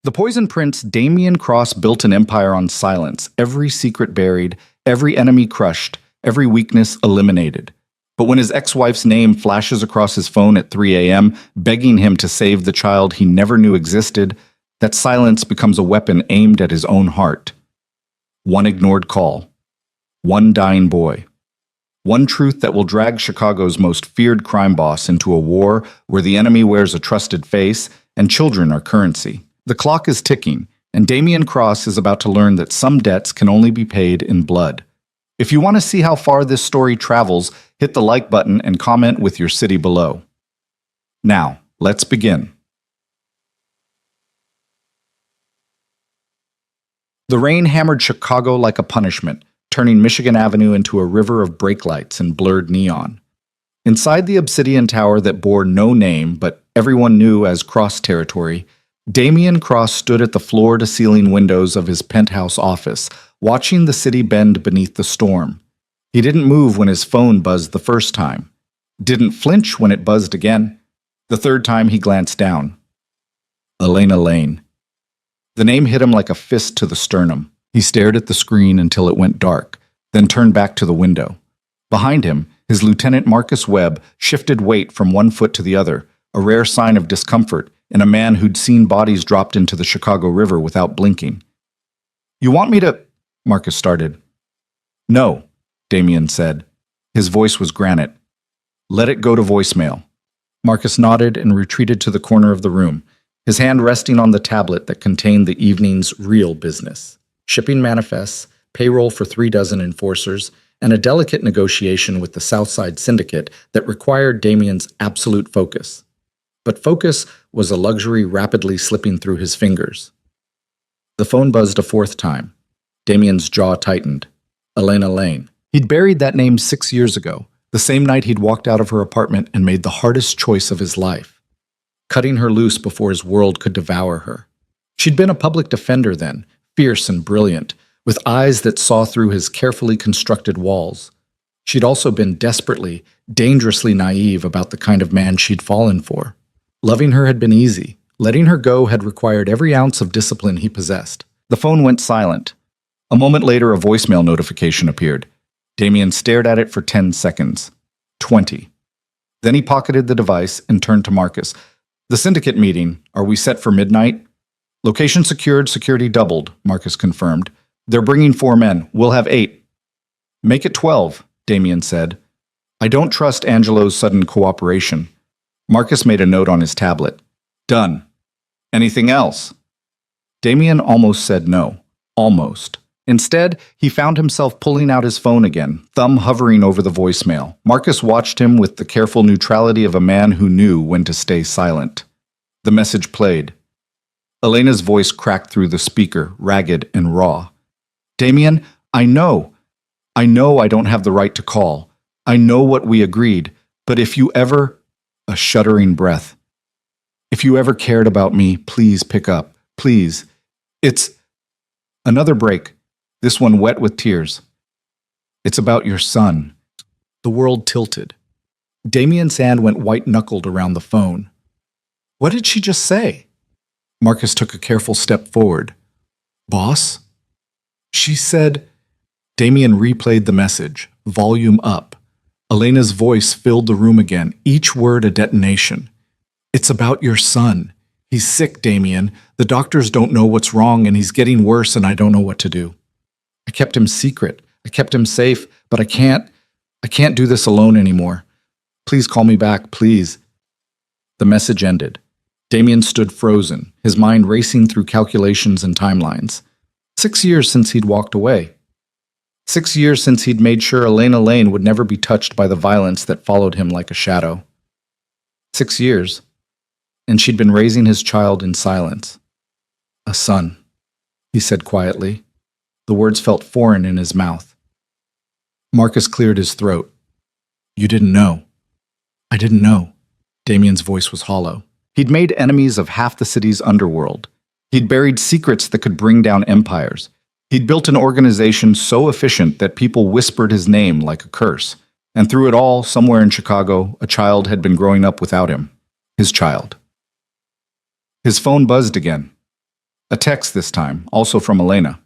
The Poison Prince, Damien Cross, built an empire on silence, every secret buried, every enemy crushed, every weakness eliminated. But when his ex-wife's name flashes across his phone at 3 a.m., begging him to save the child he never knew existed, that silence becomes a weapon aimed at his own heart. One ignored call. One dying boy. One truth that will drag Chicago's most feared crime boss into a war where the enemy wears a trusted face and children are currency. The clock is ticking, and Damien Cross is about to learn that some debts can only be paid in blood. If you want to see how far this story travels, hit the like button and comment with your city below. Now, let's begin. The rain hammered Chicago like a punishment, turning Michigan Avenue into a river of brake lights and blurred neon. Inside the obsidian tower that bore no name but everyone knew as Cross territory, Damien Cross stood at the floor-to-ceiling windows of his penthouse office, watching the city bend beneath the storm. He didn't move when his phone buzzed the first time. Didn't flinch when it buzzed again. The third time he glanced down. Elena Lane. The name hit him like a fist to the sternum. He stared at the screen until it went dark, then turned back to the window. Behind him, his Lieutenant Marcus Webb shifted weight from one foot to the other, a rare sign of discomfort in a man who'd seen bodies dropped into the Chicago River without blinking. "You want me to—" Marcus started. "No," Damien said. His voice was granite. "Let it go to voicemail." Marcus nodded and retreated to the corner of the room, his hand resting on the tablet that contained the evening's real business. Shipping manifests, payroll for 36 enforcers, and a delicate negotiation with the Southside Syndicate that required Damien's absolute focus. But focus was a luxury rapidly slipping through his fingers. The phone buzzed a fourth time. Damien's jaw tightened. Elena Lane. He'd buried that name 6 years ago, the same night he'd walked out of her apartment and made the hardest choice of his life, cutting her loose before his world could devour her. She'd been a public defender then, fierce and brilliant, with eyes that saw through his carefully constructed walls. She'd also been desperately, dangerously naive about the kind of man she'd fallen for. Loving her had been easy. Letting her go had required every ounce of discipline he possessed. The phone went silent. A moment later, a voicemail notification appeared. Damien stared at it for 10 seconds. 20. Then he pocketed the device and turned to Marcus. "The syndicate meeting. Are we set for midnight?" "Location secured, security doubled," Marcus confirmed. "They're bringing 4 men. We'll have 8. "Make it 12, Damien said. "I don't trust Angelo's sudden cooperation." Marcus made a note on his tablet. "Done. Anything else?" Damien almost said no. Almost. Instead, he found himself pulling out his phone again, thumb hovering over the voicemail. Marcus watched him with the careful neutrality of a man who knew when to stay silent. The message played. Elena's voice cracked through the speaker, ragged and raw. "Damien, I know I don't have the right to call. I know what we agreed, but if you ever—" A shuddering breath. "If you ever cared about me, please pick up. Please. It's—" Another break, this one wet with tears. "It's about your son." The world tilted. Damien's hand went white-knuckled around the phone. What did she just say? Marcus took a careful step forward. "Boss?" She said. Damien replayed the message, volume up. Elena's voice filled the room again, each word a detonation. "It's about your son. He's sick, Damien. The doctors don't know what's wrong, and he's getting worse, and I don't know what to do. I kept him secret. I kept him safe, but I can't do this alone anymore. Please call me back, please." The message ended. Damien stood frozen, his mind racing through calculations and timelines. 6 years since he'd walked away. 6 years since he'd made sure Elena Lane would never be touched by the violence that followed him like a shadow. 6 years, and she'd been raising his child in silence. "A son," he said quietly. The words felt foreign in his mouth. Marcus cleared his throat. "You didn't know." "I didn't know." Damien's voice was hollow. He'd made enemies of half the city's underworld. He'd buried secrets that could bring down empires. He'd built an organization so efficient that people whispered his name like a curse. And through it all, somewhere in Chicago, a child had been growing up without him. His child. His phone buzzed again. A text this time, also from Elena.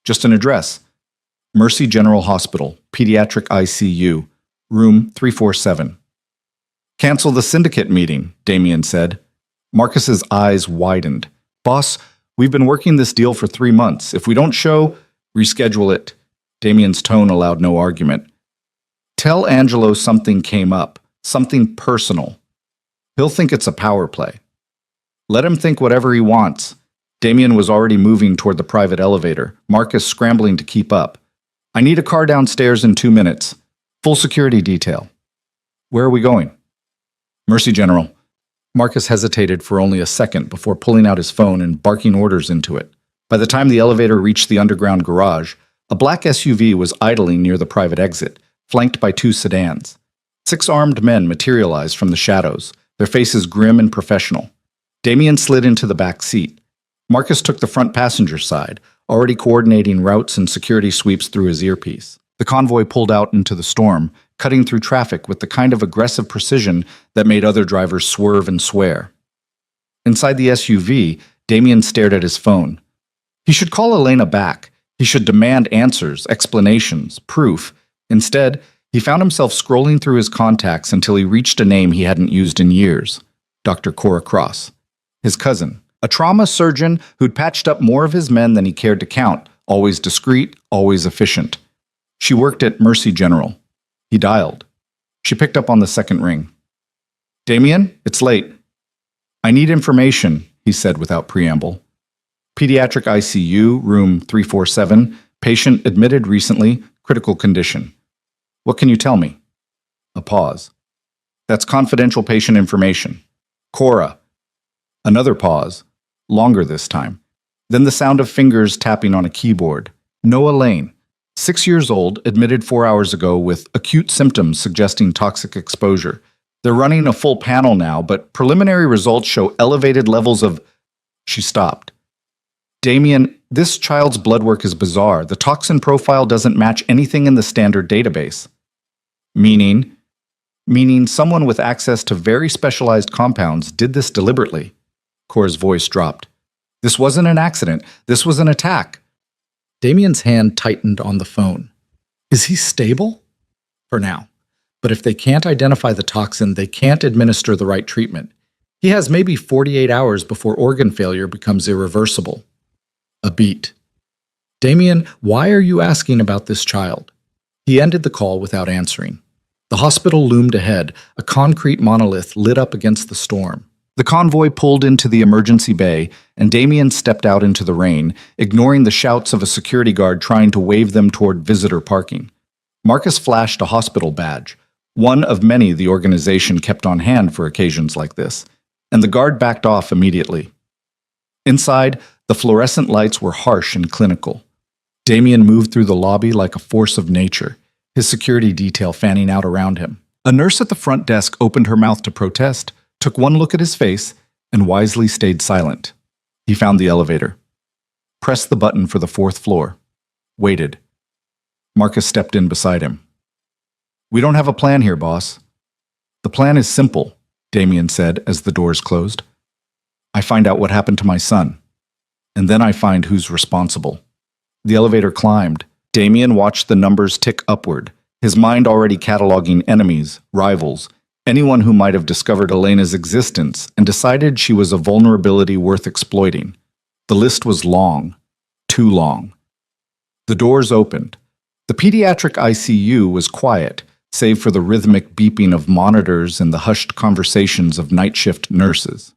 Just an address. Mercy General Hospital, Pediatric ICU, room 347. Cancel the syndicate meeting, Damien said. Marcus's eyes widened. Boss, we've been working this deal for 3 months. If we don't show, reschedule it. Damien's tone allowed no argument. Tell Angelo something came up, something personal. He'll think it's a power play. Let him think whatever he wants. Damien was already moving toward the private elevator, Marcus scrambling to keep up. I need a car downstairs in 2 minutes. Full security detail. Where are we going? Mercy General. Marcus hesitated for only a second before pulling out his phone and barking orders into it. By the time the elevator reached the underground garage, a black SUV was idling near the private exit, flanked by 2 sedans. 6 armed men materialized from the shadows, their faces grim and professional. Damien slid into the back seat. Marcus took the front passenger side, already coordinating routes and security sweeps through his earpiece. The convoy pulled out into the storm, cutting through traffic with the kind of aggressive precision that made other drivers swerve and swear. Inside the SUV, Damien stared at his phone. He should call Elena back. He should demand answers, explanations, proof. Instead, he found himself scrolling through his contacts until he reached a name he hadn't used in years. Dr. Cora Cross. His cousin. A trauma surgeon who'd patched up more of his men than he cared to count, always discreet, always efficient. She worked at Mercy General. He dialed. She picked up on the second ring. Damien, it's late. I need information, he said without preamble. Pediatric ICU, room 347, patient admitted recently, critical condition. What can you tell me? A pause. That's confidential patient information. Cora. Another pause. Longer this time. Then the sound of fingers tapping on a keyboard. Noah Lane, 6 years old, admitted 4 hours ago with acute symptoms suggesting toxic exposure. They're running a full panel now, but preliminary results show elevated levels of... She stopped. Damien, this child's blood work is bizarre. The toxin profile doesn't match anything in the standard database. Meaning someone with access to very specialized compounds did this deliberately. Cora's voice dropped. This wasn't an accident. This was an attack. Damien's hand tightened on the phone. Is he stable? For now. But if they can't identify the toxin, they can't administer the right treatment. He has maybe 48 hours before organ failure becomes irreversible. A beat. Damien, why are you asking about this child? He ended the call without answering. The hospital loomed ahead, a concrete monolith lit up against the storm. The convoy pulled into the emergency bay, and Damien stepped out into the rain, ignoring the shouts of a security guard trying to wave them toward visitor parking. Marcus flashed a hospital badge, one of many the organization kept on hand for occasions like this, and the guard backed off immediately. Inside, the fluorescent lights were harsh and clinical. Damien moved through the lobby like a force of nature, his security detail fanning out around him. A nurse at the front desk opened her mouth to protest, took one look at his face, and wisely stayed silent. He found the elevator. Pressed the button for the 4th floor. Waited. Marcus stepped in beside him. We don't have a plan here, boss. The plan is simple, Damien said as the doors closed. I find out what happened to my son. And then I find who's responsible. The elevator climbed. Damien watched the numbers tick upward, his mind already cataloging enemies, rivals, anyone who might have discovered Elena's existence and decided she was a vulnerability worth exploiting. The list was long, too long. The doors opened. The pediatric ICU was quiet, save for the rhythmic beeping of monitors and the hushed conversations of night shift nurses.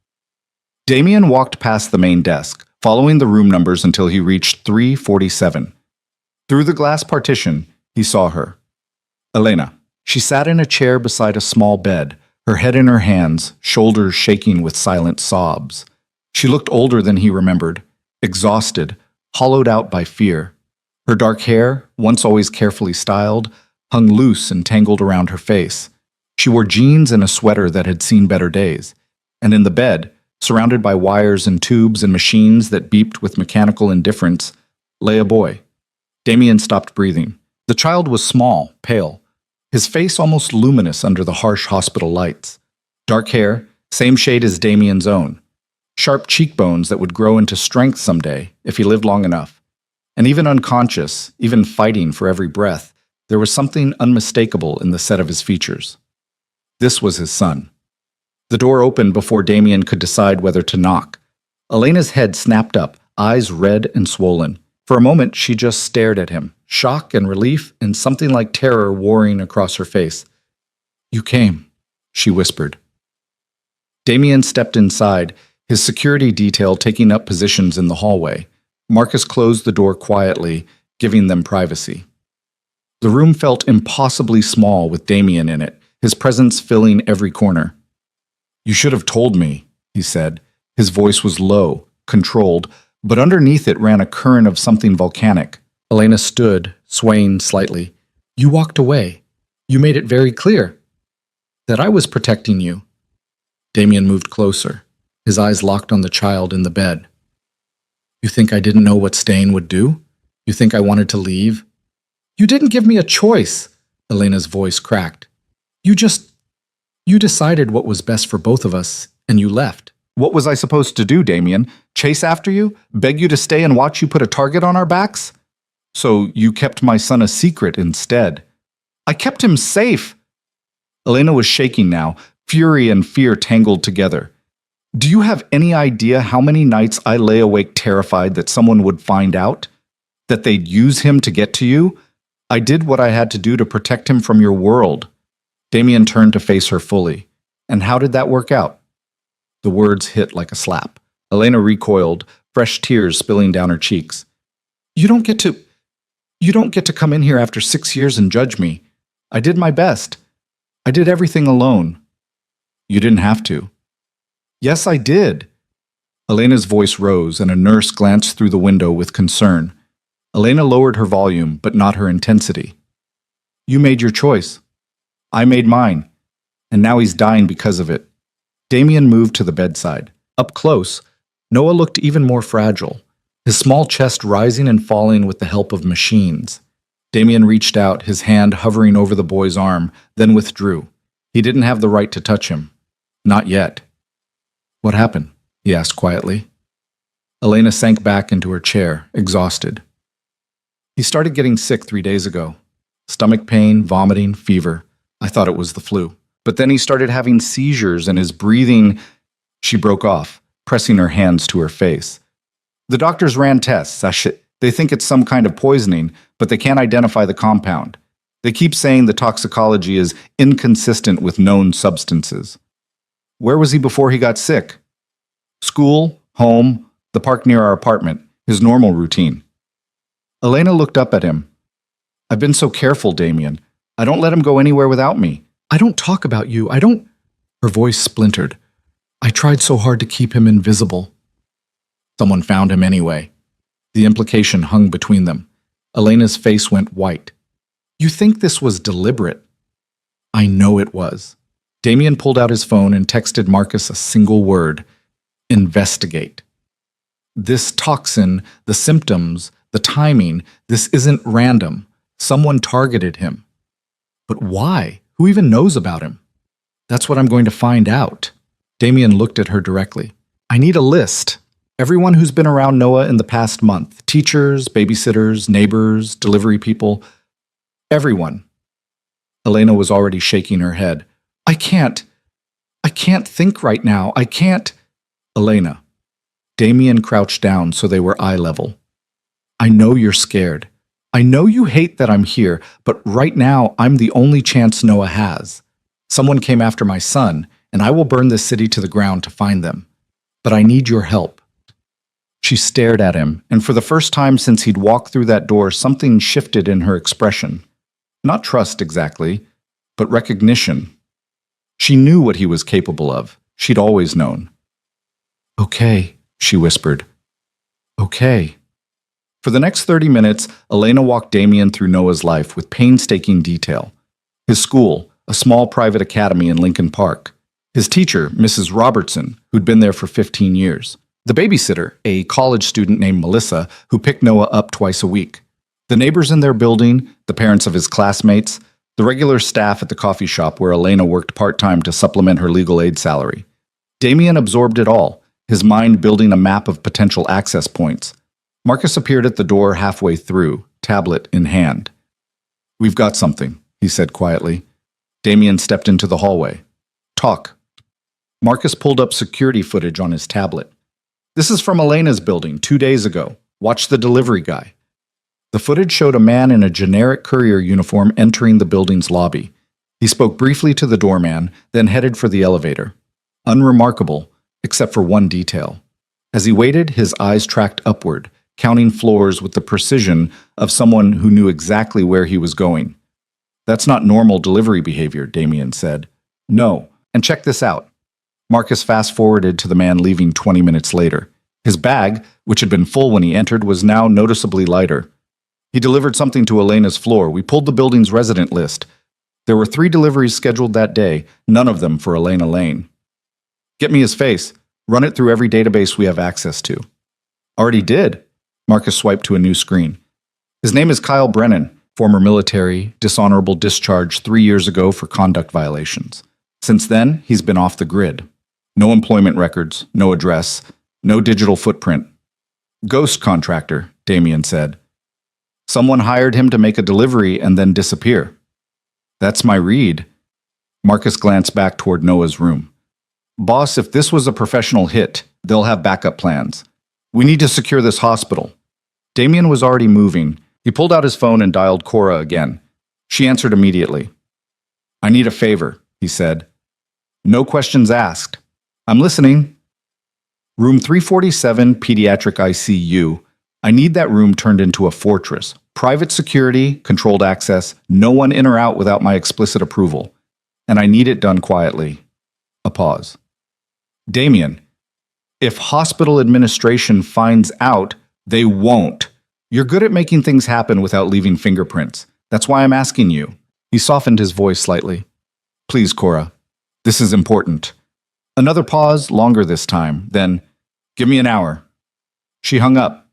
Damien walked past the main desk, following the room numbers until he reached 347. Through the glass partition, he saw her. Elena. She sat in a chair beside a small bed, her head in her hands, shoulders shaking with silent sobs. She looked older than he remembered, exhausted, hollowed out by fear. Her dark hair, once always carefully styled, hung loose and tangled around her face. She wore jeans and a sweater that had seen better days. And in the bed, surrounded by wires and tubes and machines that beeped with mechanical indifference, lay a boy. Damien stopped breathing. The child was small, pale, his face almost luminous under the harsh hospital lights. Dark hair, same shade as Damien's own. Sharp cheekbones that would grow into strength someday if he lived long enough. And even unconscious, even fighting for every breath, there was something unmistakable in the set of his features. This was his son. The door opened before Damien could decide whether to knock. Elena's head snapped up, eyes red and swollen. For a moment, she just stared at him, shock and relief and something like terror warring across her face. "You came," she whispered. Damien stepped inside, his security detail taking up positions in the hallway. Marcus closed the door quietly, giving them privacy. The room felt impossibly small with Damien in it, his presence filling every corner. "You should have told me," he said. His voice was low, controlled, but underneath it ran a current of something volcanic. Elena stood, swaying slightly. "You walked away. You made it very clear that I was protecting you." Damien moved closer, his eyes locked on the child in the bed. "You think I didn't know what staying would do? You think I wanted to leave?" "You didn't give me a choice," Elena's voice cracked. You decided what was best for both of us, and you left." "What was I supposed to do, Damien? Chase after you? Beg you to stay and watch you put a target on our backs?" "So you kept my son a secret instead." "I kept him safe." Elena was shaking now, fury and fear tangled together. "Do you have any idea how many nights I lay awake terrified that someone would find out? That they'd use him to get to you? I did what I had to do to protect him from your world." Damien turned to face her fully. "And how did that work out?" The words hit like a slap. Elena recoiled, fresh tears spilling down her cheeks. You don't get to come in here after 6 years and judge me. I did my best. I did everything alone." "You didn't have to." "Yes, I did." Elena's voice rose, and a nurse glanced through the window with concern. Elena lowered her volume, but not her intensity. "You made your choice. I made mine. And now he's dying because of it." Damien moved to the bedside. Up close, Noah looked even more fragile, his small chest rising and falling with the help of machines. Damien reached out, his hand hovering over the boy's arm, then withdrew. He didn't have the right to touch him. Not yet. "What happened?" he asked quietly. Elena sank back into her chair, exhausted. "He started getting sick 3 days ago. Stomach pain, vomiting, fever. I thought it was the flu. But then he started having seizures and his breathing..." She broke off, pressing her hands to her face. "The doctors ran tests. They think it's some kind of poisoning, but they can't identify the compound. They keep saying the toxicology is inconsistent with known substances." "Where was he before he got sick?" "School, home, the park near our apartment, his normal routine." Elena looked up at him. "I've been so careful, Damien. I don't let him go anywhere without me. I don't talk about you. I don't..." Her voice splintered. "I tried so hard to keep him invisible." Someone found him anyway. The implication hung between them. Elena's face went white. "You think this was deliberate?" "I know it was." Damien pulled out his phone and texted Marcus a single word: investigate. This toxin, the symptoms, the timing, this isn't random. Someone targeted him. But why? Who even knows about him? "That's what I'm going to find out." Damien looked at her directly. "I need a list. Everyone who's been around Noah in the past month. Teachers, babysitters, neighbors, delivery people. Everyone." Elena was already shaking her head. I can't think right now. I can't." "Elena." Damien crouched down so they were eye level. "I know you're scared. I know you hate that I'm here, but right now I'm the only chance Noah has. Someone came after my son, and I will burn this city to the ground to find them. But I need your help." She stared at him, and for the first time since he'd walked through that door, something shifted in her expression. Not trust exactly, but recognition. She knew what he was capable of. She'd always known. "Okay," she whispered. "Okay." For the next 30 minutes, Elena walked Damien through Noah's life with painstaking detail. His school, a small private academy in Lincoln Park. His teacher, Mrs. Robertson, who'd been there for 15 years. The babysitter, a college student named Melissa, who picked Noah up twice a week. The neighbors in their building, the parents of his classmates, the regular staff at the coffee shop where Elena worked part-time to supplement her legal aid salary. Damien absorbed it all, his mind building a map of potential access points. Marcus appeared at the door halfway through, tablet in hand. "We've got something," he said quietly. Damien stepped into the hallway. "Talk." Marcus pulled up security footage on his tablet. "This is from Elena's building 2 days ago. Watch the delivery guy." The footage showed a man in a generic courier uniform entering the building's lobby. He spoke briefly to the doorman, then headed for the elevator. Unremarkable, except for one detail. As he waited, his eyes tracked upward, counting floors with the precision of someone who knew exactly where he was going. "That's not normal delivery behavior," Damien said. "No, and check this out." Marcus fast-forwarded to the man leaving 20 minutes later. His bag, which had been full when he entered, was now noticeably lighter. "He delivered something to Elena's floor. We pulled the building's resident list. There were 3 deliveries scheduled that day, none of them for Elena Lane." "Get me his face. Run it through every database we have access to." "Already did." Marcus swiped to a new screen. "His name is Kyle Brennan, former military, dishonorable discharge 3 years ago for conduct violations. Since then, he's been off the grid. No employment records, no address, no digital footprint. Ghost contractor," Damien said. "Someone hired him to make a delivery and then disappear." "That's my read." Marcus glanced back toward Noah's room. "Boss, if this was a professional hit, they'll have backup plans. We need to secure this hospital." Damien was already moving. He pulled out his phone and dialed Cora again. She answered immediately. "I need a favor," he said. "No questions asked." "I'm listening." "Room 347, pediatric ICU. I need that room turned into a fortress. Private security, controlled access, no one in or out without my explicit approval. And I need it done quietly." A pause. "Damien, if hospital administration finds out, they won't. You're good at making things happen without leaving fingerprints. That's why I'm asking you." He softened his voice slightly. "Please, Cora. This is important." Another pause, longer this time. Then, "Give me an hour." She hung up.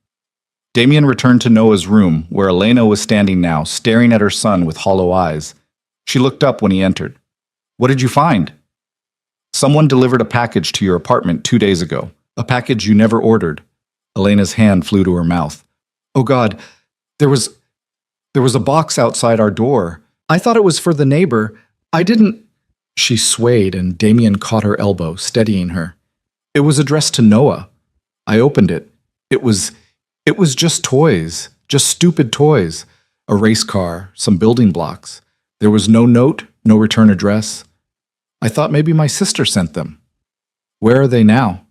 Damien returned to Noah's room, where Elena was standing now, staring at her son with hollow eyes. She looked up when he entered. "What did you find?" "Someone delivered a package to your apartment 2 days ago. A package you never ordered." Elena's hand flew to her mouth. "Oh God, there was a box outside our door. I thought it was for the neighbor. I didn't—" She swayed and Damien caught her elbow, steadying her. "It was addressed to Noah. I opened it. It was just toys, just stupid toys. A race car, some building blocks. There was no note, no return address. I thought maybe my sister sent them." "Where are they now?"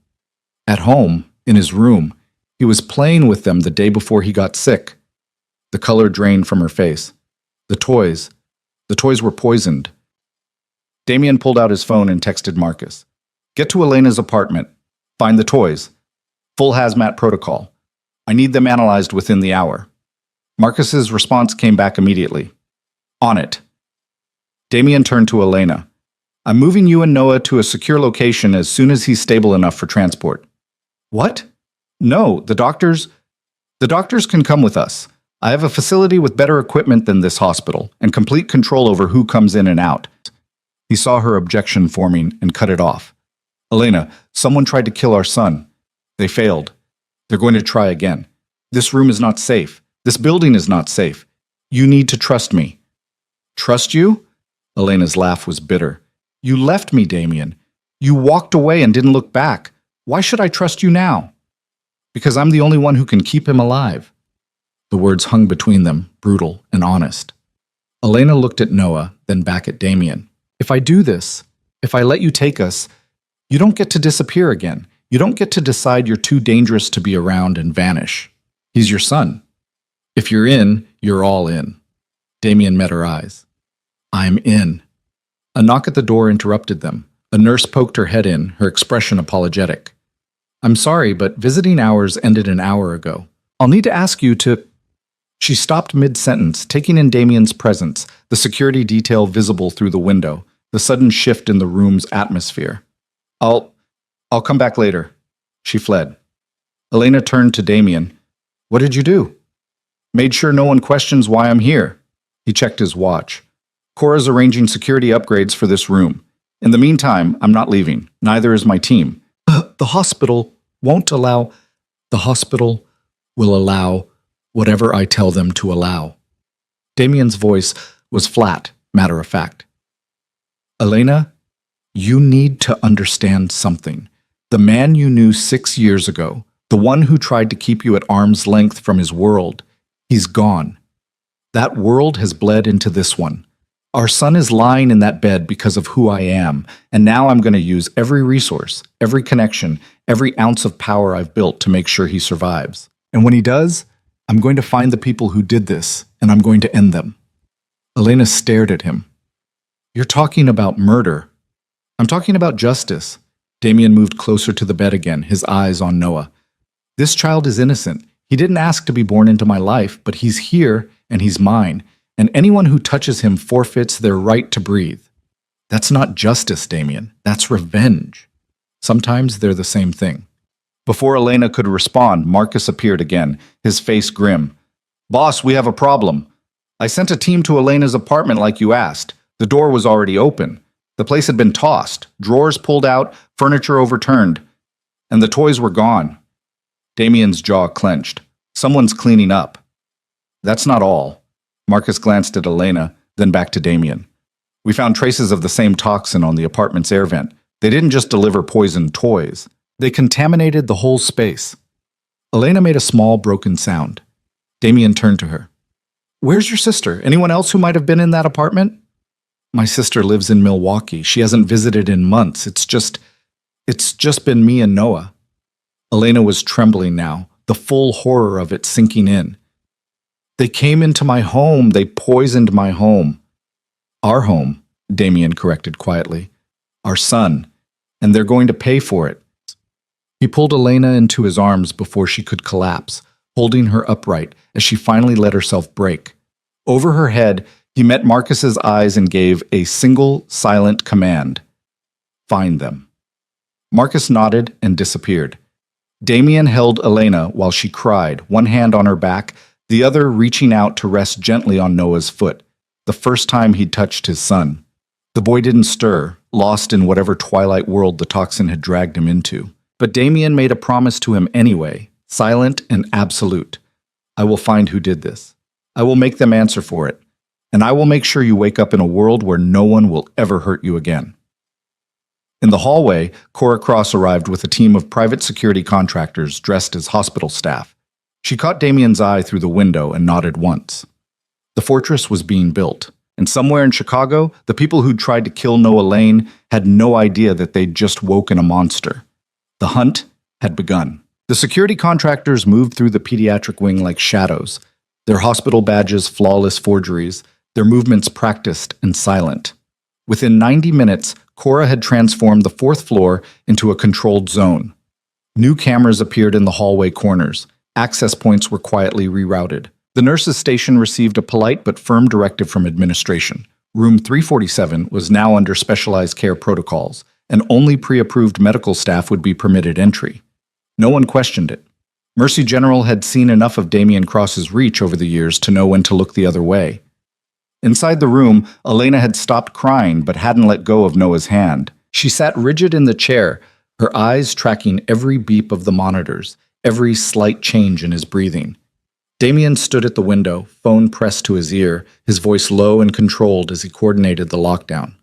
"At home, in his room. He was playing with them the day before he got sick." The color drained from her face. The toys were poisoned." Damien pulled out his phone and texted Marcus. "Get to Elena's apartment. Find the toys. Full hazmat protocol. I need them analyzed within the hour." Marcus's response came back immediately. "On it." Damien turned to Elena. "I'm moving you and Noah to a secure location as soon as he's stable enough for transport." "What?" "No, the doctors can come with us. I have a facility with better equipment than this hospital and complete control over who comes in and out." He saw her objection forming and cut it off. "Elena, someone tried to kill our son. They failed. They're going to try again. This room is not safe. This building is not safe. You need to trust me." "Trust you?" Elena's laugh was bitter. "You left me, Damien. You walked away and didn't look back. Why should I trust you now?" "Because I'm the only one who can keep him alive." The words hung between them, brutal and honest. Elena looked at Noah, then back at Damien. "If I do this, if I let you take us, you don't get to disappear again. You don't get to decide you're too dangerous to be around and vanish. He's your son. If you're in, you're all in." Damien met her eyes. "I'm in." A knock at the door interrupted them. A nurse poked her head in, her expression apologetic. "I'm sorry, but visiting hours ended an hour ago. I'll need to ask you to—" She stopped mid-sentence, taking in Damien's presence, the security detail visible through the window, the sudden shift in the room's atmosphere. I'll come back later." She fled. Elena turned to Damien. "What did you do?" "Made sure no one questions why I'm here." He checked his watch. "Cora's arranging security upgrades for this room. In the meantime, I'm not leaving. Neither is my team." The hospital," won't allow, the hospital will allow whatever I tell them to allow. Damien's voice was flat, matter of fact. Elena, you need to understand something. The man you knew 6 years ago, the one who tried to keep you at arm's length from his world, he's gone. That world has bled into this one. Our son is lying in that bed because of who I am, and now I'm going to use every resource, every connection, every ounce of power I've built to make sure he survives. And when he does, I'm going to find the people who did this, and I'm going to end them. Elena stared at him. You're talking about murder. I'm talking about justice. Damien moved closer to the bed again, his eyes on Noah. This child is innocent. He didn't ask to be born into my life, but he's here and he's mine, and anyone who touches him forfeits their right to breathe. That's not justice, Damien. That's revenge. Sometimes they're the same thing. Before Elena could respond, Marcus appeared again, his face grim. Boss, we have a problem. I sent a team to Elena's apartment like you asked. The door was already open. The place had been tossed, drawers pulled out, furniture overturned, and the toys were gone. Damien's jaw clenched. Someone's cleaning up. That's not all. Marcus glanced at Elena, then back to Damien. We found traces of the same toxin on the apartment's air vent. They didn't just deliver poisoned toys. They contaminated the whole space. Elena made a small, broken sound. Damien turned to her. Where's your sister? Anyone else who might have been in that apartment? My sister lives in Milwaukee. She hasn't visited in months. It's just been me and Noah. Elena was trembling now, the full horror of it sinking in. They came into my home. They poisoned my home. Our home, Damien corrected quietly. Our son. And they're going to pay for it. He pulled Elena into his arms before she could collapse, holding her upright as she finally let herself break. Over her head, he met Marcus's eyes and gave a single, silent command. Find them. Marcus nodded and disappeared. Damien held Elena while she cried, one hand on her back, the other reaching out to rest gently on Noah's foot, the first time he'd touched his son. The boy didn't stir, lost in whatever twilight world the toxin had dragged him into. But Damien made a promise to him anyway, silent and absolute. I will find who did this. I will make them answer for it. And I will make sure you wake up in a world where no one will ever hurt you again. In the hallway, Cora Cross arrived with a team of private security contractors dressed as hospital staff. She caught Damien's eye through the window and nodded once. The fortress was being built, and somewhere in Chicago, the people who'd tried to kill Noah Lane had no idea that they'd just woken a monster. The hunt had begun. The security contractors moved through the pediatric wing like shadows, their hospital badges flawless forgeries, their movements practiced and silent. Within 90 minutes, Cora had transformed the 4th floor into a controlled zone. New cameras appeared in the hallway corners. Access points were quietly rerouted. The nurses' station received a polite but firm directive from administration. Room 347 was now under specialized care protocols, and only pre-approved medical staff would be permitted entry. No one questioned it. Mercy General had seen enough of Damien Cross's reach over the years to know when to look the other way. Inside the room, Elena had stopped crying but hadn't let go of Noah's hand. She sat rigid in the chair, her eyes tracking every beep of the monitors, every slight change in his breathing. Damien stood at the window, phone pressed to his ear, his voice low and controlled as he coordinated the lockdown.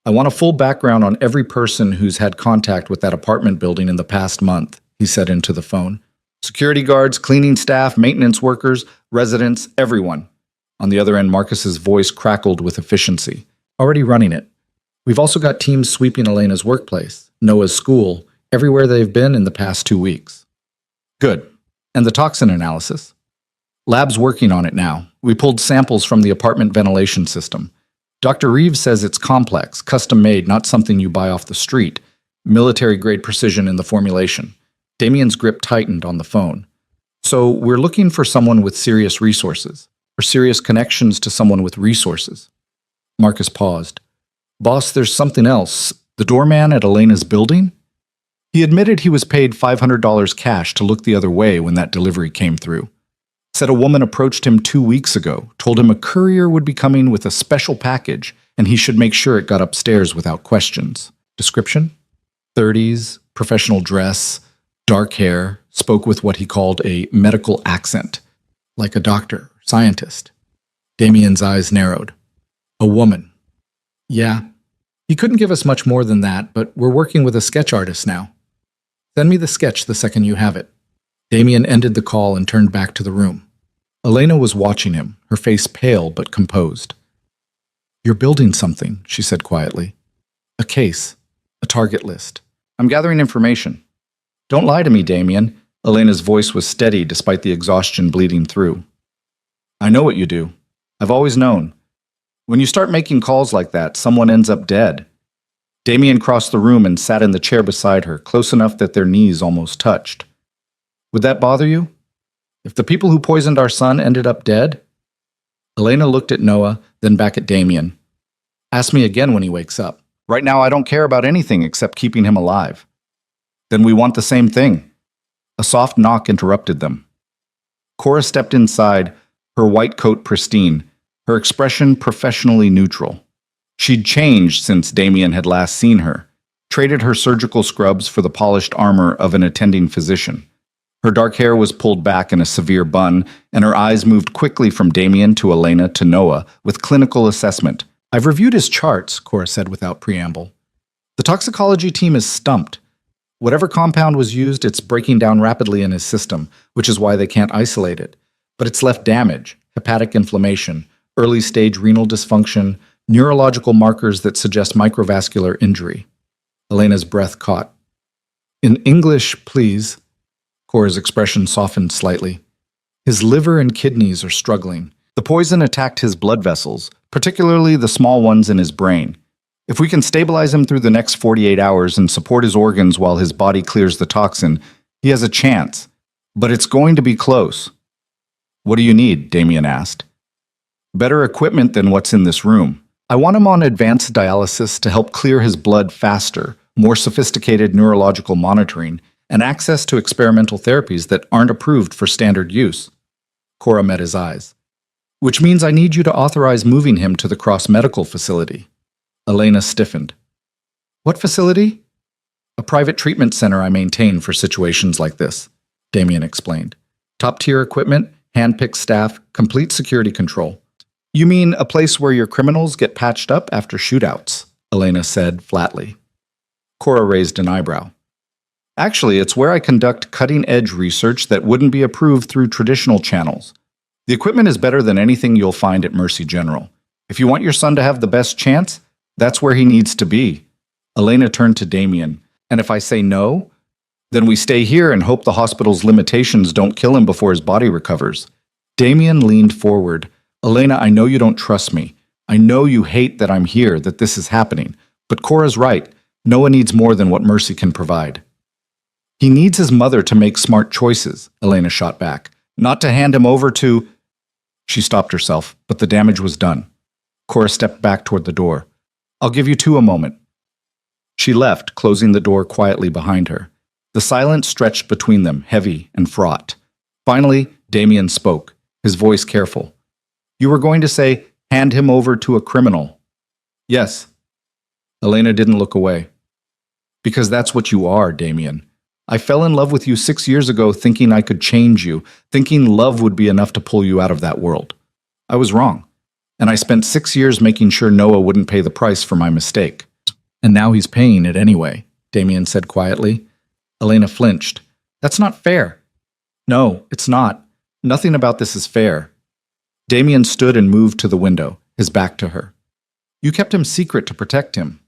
I want a full background on every person who's had contact with that apartment building in the past month, he said into the phone. Security guards, cleaning staff, maintenance workers, residents, everyone. On the other end, Marcus's voice crackled with efficiency. Already running it. We've also got teams sweeping Elena's workplace, Noah's school, everywhere they've been in the past 2 weeks. Good. And the toxin analysis? Lab's working on it now. We pulled samples from the apartment ventilation system. Dr. Reeves says it's complex, custom-made, not something you buy off the street. Military-grade precision in the formulation. Damien's grip tightened on the phone. So we're looking for someone with serious resources, or serious connections to someone with resources. Marcus paused. Boss, there's something else. The doorman at Elena's building? He admitted he was paid $500 cash to look the other way when that delivery came through. Said a woman approached him 2 weeks ago, told him a courier would be coming with a special package, and he should make sure it got upstairs without questions. Description? 30s, professional dress, Dark hair, spoke with what he called a medical accent, like a doctor, scientist. Damien's eyes narrowed. A woman. Yeah. He couldn't give us much more than that, but we're working with a sketch artist now. Send me the sketch the second you have it. Damien ended the call and turned back to the room. Elena was watching him, her face pale but composed. You're building something, she said quietly. A case. A target list. I'm gathering information. Don't lie to me, Damien. Elena's voice was steady despite the exhaustion bleeding through. I know what you do. I've always known. When you start making calls like that, someone ends up dead. Damien crossed the room and sat in the chair beside her, close enough that their knees almost touched. Would that bother you? If the people who poisoned our son ended up dead? Elena looked at Noah, then back at Damien. Ask me again when he wakes up. Right now I don't care about anything except keeping him alive. Then we want the same thing. A soft knock interrupted them. Cora stepped inside, her white coat pristine, her expression professionally neutral. She'd changed since Damien had last seen her, traded her surgical scrubs for the polished armor of an attending physician. Her dark hair was pulled back in a severe bun, and her eyes moved quickly from Damien to Elena to Noah with clinical assessment. I've reviewed his charts, Cora said without preamble. The toxicology team is stumped. Whatever compound was used, it's breaking down rapidly in his system, which is why they can't isolate it. But it's left damage, hepatic inflammation, early-stage renal dysfunction, neurological markers that suggest microvascular injury. Elena's breath caught. In English, please. Cora's expression softened slightly. His liver and kidneys are struggling. The poison attacked his blood vessels, particularly the small ones in his brain. If we can stabilize him through the next 48 hours and support his organs while his body clears the toxin, he has a chance. But it's going to be close. What do you need? Damien asked. Better equipment than what's in this room. I want him on advanced dialysis to help clear his blood faster, more sophisticated neurological monitoring, and access to experimental therapies that aren't approved for standard use. Cora met his eyes. Which means I need you to authorize moving him to the Cross Medical Facility. Elena stiffened. What facility? A private treatment center I maintain for situations like this, Damien explained. Top-tier equipment, hand-picked staff, complete security control. You mean a place where your criminals get patched up after shootouts, Elena said flatly. Cora raised an eyebrow. Actually, it's where I conduct cutting-edge research that wouldn't be approved through traditional channels. The equipment is better than anything you'll find at Mercy General. If you want your son to have the best chance, that's where he needs to be. Elena turned to Damien. And if I say no, then we stay here and hope the hospital's limitations don't kill him before his body recovers. Damien leaned forward. Elena, I know you don't trust me. I know you hate that I'm here, that this is happening. But Cora's right. Noah needs more than what Mercy can provide. He needs his mother to make smart choices, Elena shot back. Not to hand him over to... She stopped herself, but the damage was done. Cora stepped back toward the door. I'll give you two a moment. She left, closing the door quietly behind her. The silence stretched between them, heavy and fraught. Finally, Damien spoke, his voice careful. You were going to say, hand him over to a criminal. Yes. Elena didn't look away. Because that's what you are, Damien. I fell in love with you 6 years ago thinking I could change you, thinking love would be enough to pull you out of that world. I was wrong. And I spent 6 years making sure Noah wouldn't pay the price for my mistake. And now he's paying it anyway, Damien said quietly. Elena flinched. That's not fair. No, it's not. Nothing about this is fair. Damien stood and moved to the window, his back to her. You kept him secret to protect him.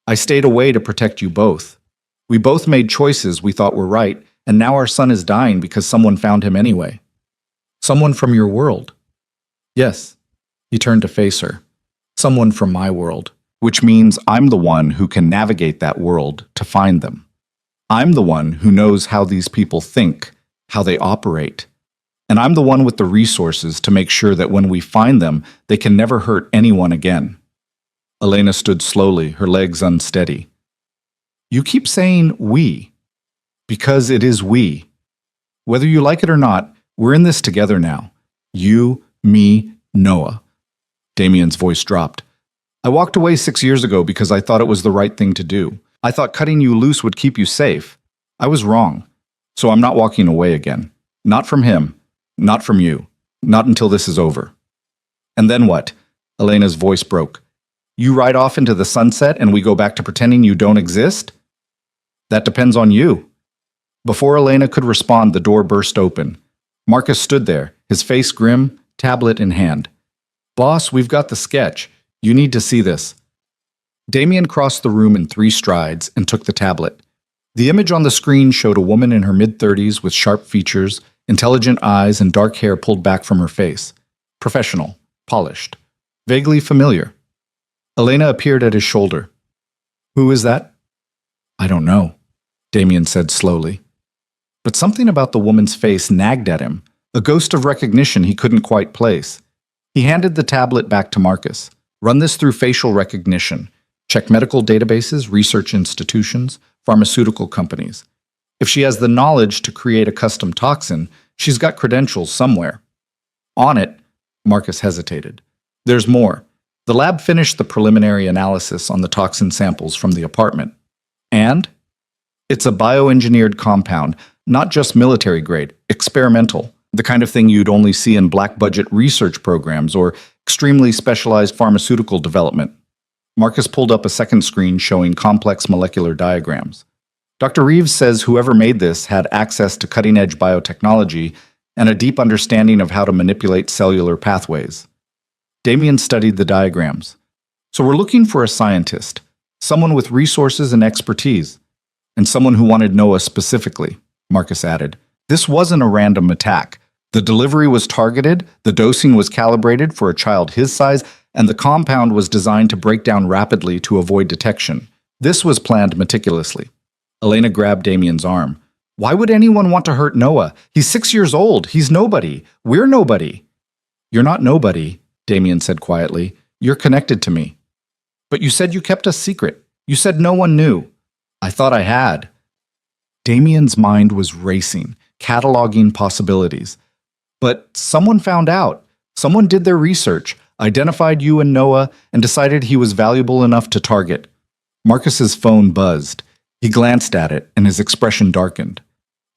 I stayed away to protect you both. We both made choices we thought were right, and now our son is dying because someone found him anyway. Someone from your world. Yes. He turned to face her. Someone from my world. Which means I'm the one who can navigate that world to find them. I'm the one who knows how these people think, how they operate. And I'm the one with the resources to make sure that when we find them, they can never hurt anyone again. Elena stood slowly, her legs unsteady. You keep saying we, because it is we. Whether you like it or not, we're in this together now. You, me, Noah. Damien's voice dropped. I walked away 6 years ago because I thought it was the right thing to do. I thought cutting you loose would keep you safe. I was wrong. So I'm not walking away again. Not from him. Not from you. Not until this is over. And then what? Elena's voice broke. You ride off into the sunset and we go back to pretending you don't exist? That depends on you. Before Elena could respond, the door burst open. Marcus stood there, his face grim, tablet in hand. Boss, we've got the sketch. You need to see this. Damien crossed the room in 3 strides and took the tablet. The image on the screen showed a woman in her mid-30s with sharp features, intelligent eyes, and dark hair pulled back from her face. Professional, polished, vaguely familiar. Elena appeared at his shoulder. Who is that? I don't know, Damien said slowly. But something about the woman's face nagged at him, a ghost of recognition he couldn't quite place. He handed the tablet back to Marcus. Run this through facial recognition. Check medical databases, research institutions, pharmaceutical companies. If she has the knowledge to create a custom toxin, she's got credentials somewhere. On it, Marcus hesitated. There's more. The lab finished the preliminary analysis on the toxin samples from the apartment. And? It's a bioengineered compound, not just military grade, experimental, the kind of thing you'd only see in black-budget research programs or extremely specialized pharmaceutical development. Marcus pulled up a second screen showing complex molecular diagrams. Dr. Reeves says whoever made this had access to cutting-edge biotechnology and a deep understanding of how to manipulate cellular pathways. Damien studied the diagrams. So we're looking for a scientist, someone with resources and expertise, and someone who wanted Noah specifically, Marcus added. This wasn't a random attack. The delivery was targeted, the dosing was calibrated for a child his size, and the compound was designed to break down rapidly to avoid detection. This was planned meticulously. Elena grabbed Damien's arm. Why would anyone want to hurt Noah? He's 6 years old. He's nobody. We're nobody. You're not nobody, Damien said quietly. You're connected to me. But you said you kept us secret. You said no one knew. I thought I had. Damien's mind was racing, cataloging possibilities. But someone found out. Someone did their research, identified you and Noah, and decided he was valuable enough to target. Marcus's phone buzzed. He glanced at it, and his expression darkened.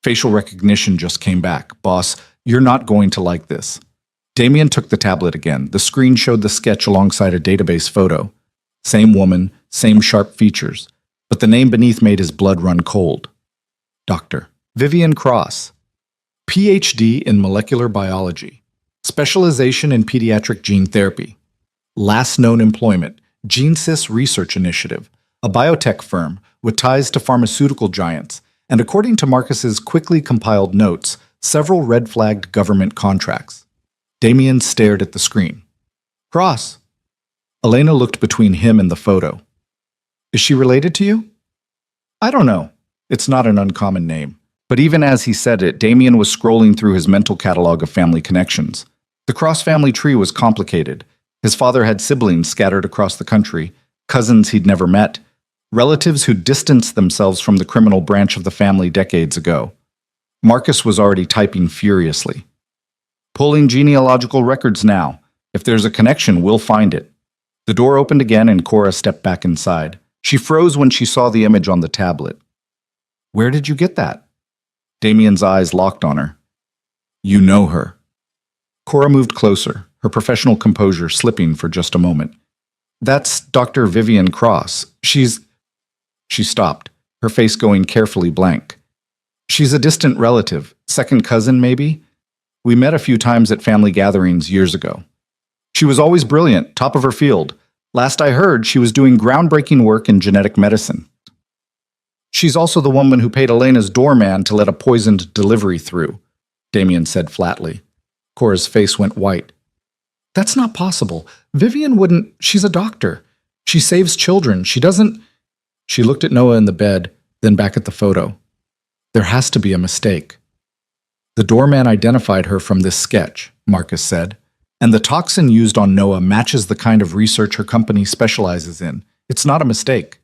Facial recognition just came back. Boss, you're not going to like this. Damien took the tablet again. The screen showed the sketch alongside a database photo. Same woman, same sharp features. But the name beneath made his blood run cold. Dr. Vivian Cross. PhD in molecular biology. Specialization in pediatric gene therapy. Last known employment, GeneSys Research Initiative, a biotech firm with ties to pharmaceutical giants, and according to Marcus's quickly compiled notes, several red-flagged government contracts. Damien stared at the screen. Cross. Elena looked between him and the photo. Is she related to you? I don't know. It's not an uncommon name. But even as he said it, Damien was scrolling through his mental catalog of family connections. The Cross family tree was complicated. His father had siblings scattered across the country, cousins he'd never met, relatives who distanced themselves from the criminal branch of the family decades ago. Marcus was already typing furiously. Pulling genealogical records now. If there's a connection, we'll find it. The door opened again and Cora stepped back inside. She froze when she saw the image on the tablet. Where did you get that? Damien's eyes locked on her. You know her. Cora moved closer, her professional composure slipping for just a moment. That's Dr. Vivian Cross. She stopped, her face going carefully blank. She's a distant relative, second cousin maybe? We met a few times at family gatherings years ago. She was always brilliant, top of her field. Last I heard, she was doing groundbreaking work in genetic medicine. She's also the woman who paid Elena's doorman to let a poisoned delivery through, Damien said flatly. Cora's face went white. That's not possible. Vivian wouldn't. She's a doctor. She saves children. She doesn't. She looked at Noah in the bed, then back at the photo. There has to be a mistake. The doorman identified her from this sketch, Marcus said, and the toxin used on Noah matches the kind of research her company specializes in. It's not a mistake.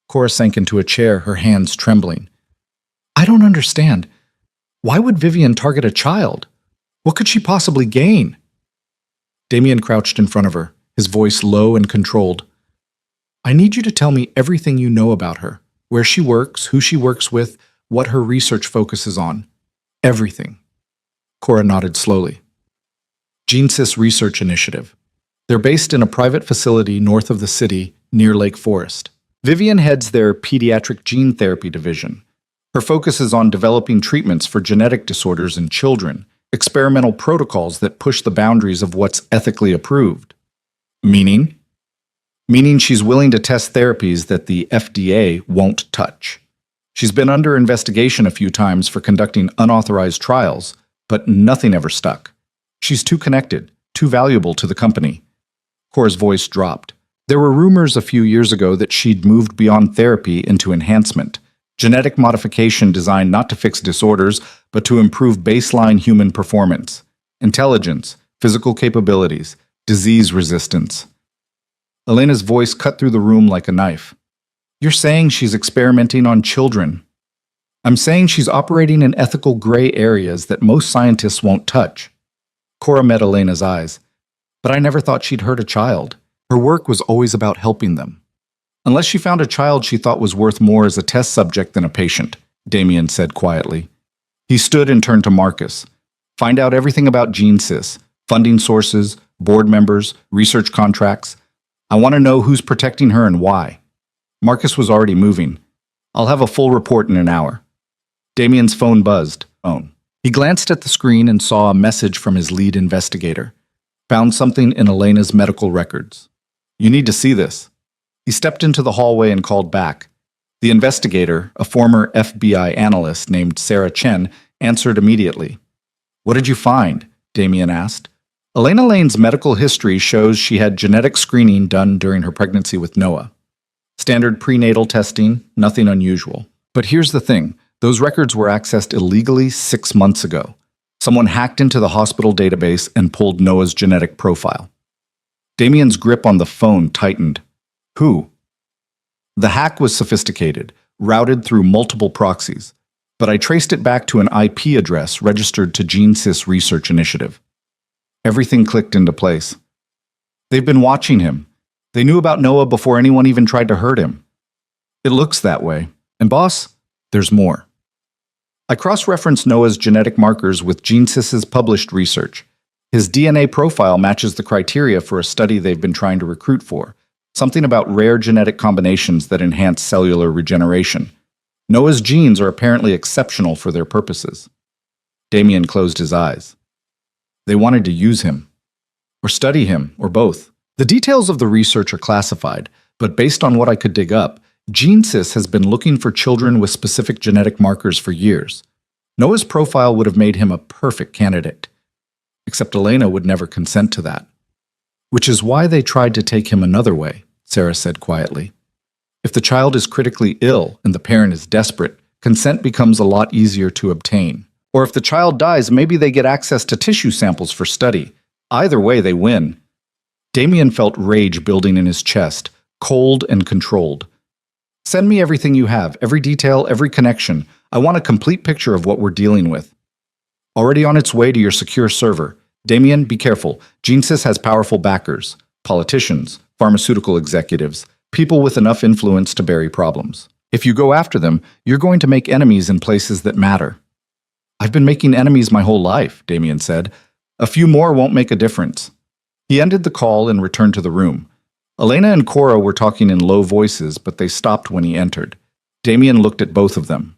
Cora sank into a chair, her hands trembling. I don't understand. Why would Vivian target a child? What could she possibly gain? Damien crouched in front of her, his voice low and controlled. I need you to tell me everything you know about her. Where she works, who she works with, what her research focuses on. Everything. Cora nodded slowly. GeneSys Research Initiative. They're based in a private facility north of the city, near Lake Forest. Vivian heads their pediatric gene therapy division. Her focus is on developing treatments for genetic disorders in children, experimental protocols that push the boundaries of what's ethically approved. Meaning? Meaning she's willing to test therapies that the FDA won't touch. She's been under investigation a few times for conducting unauthorized trials, but nothing ever stuck. She's too connected, too valuable to the company. Cora's voice dropped. There were rumors a few years ago that she'd moved beyond therapy into enhancement, genetic modification designed not to fix disorders, but to improve baseline human performance, intelligence, physical capabilities, disease resistance. Elena's voice cut through the room like a knife. You're saying she's experimenting on children. I'm saying she's operating in ethical gray areas that most scientists won't touch. Cora met Elena's eyes. But I never thought she'd hurt a child. Her work was always about helping them. Unless she found a child she thought was worth more as a test subject than a patient, Damien said quietly. He stood and turned to Marcus. Find out everything about GeneSys, funding sources, board members, research contracts. I want to know who's protecting her and why. Marcus was already moving. I'll have a full report in an hour. Damien's phone buzzed. He glanced at the screen and saw a message from his lead investigator. Found something in Elena's medical records. You need to see this. He stepped into the hallway and called back. The investigator, a former FBI analyst named Sarah Chen, answered immediately. What did you find? Damien asked. Elena Lane's medical history shows she had genetic screening done during her pregnancy with Noah. Standard prenatal testing, nothing unusual. But here's the thing. Those records were accessed illegally 6 months ago. Someone hacked into the hospital database and pulled Noah's genetic profile. Damien's grip on the phone tightened. Who? The hack was sophisticated, routed through multiple proxies, but I traced it back to an IP address registered to GeneSys Research Initiative. Everything clicked into place. They've been watching him. They knew about Noah before anyone even tried to hurt him. It looks that way. And boss, there's more. I cross-referenced Noah's genetic markers with GeneSys's published research. His DNA profile matches the criteria for a study they've been trying to recruit for, something about rare genetic combinations that enhance cellular regeneration. Noah's genes are apparently exceptional for their purposes. Damien closed his eyes. They wanted to use him, or study him, or both. The details of the research are classified, but based on what I could dig up, GeneSys has been looking for children with specific genetic markers for years. Noah's profile would have made him a perfect candidate. Except Elena would never consent to that. Which is why they tried to take him another way, Sarah said quietly. If the child is critically ill and the parent is desperate, consent becomes a lot easier to obtain. Or if the child dies, maybe they get access to tissue samples for study. Either way, they win. Damien felt rage building in his chest, cold and controlled. Send me everything you have, every detail, every connection. I want a complete picture of what we're dealing with. Already on its way to your secure server. Damien, be careful. GeneSys has powerful backers, politicians, pharmaceutical executives, people with enough influence to bury problems. If you go after them, you're going to make enemies in places that matter. I've been making enemies my whole life, Damien said. A few more won't make a difference. He ended the call and returned to the room. Elena and Cora were talking in low voices, but they stopped when he entered. Damien looked at both of them.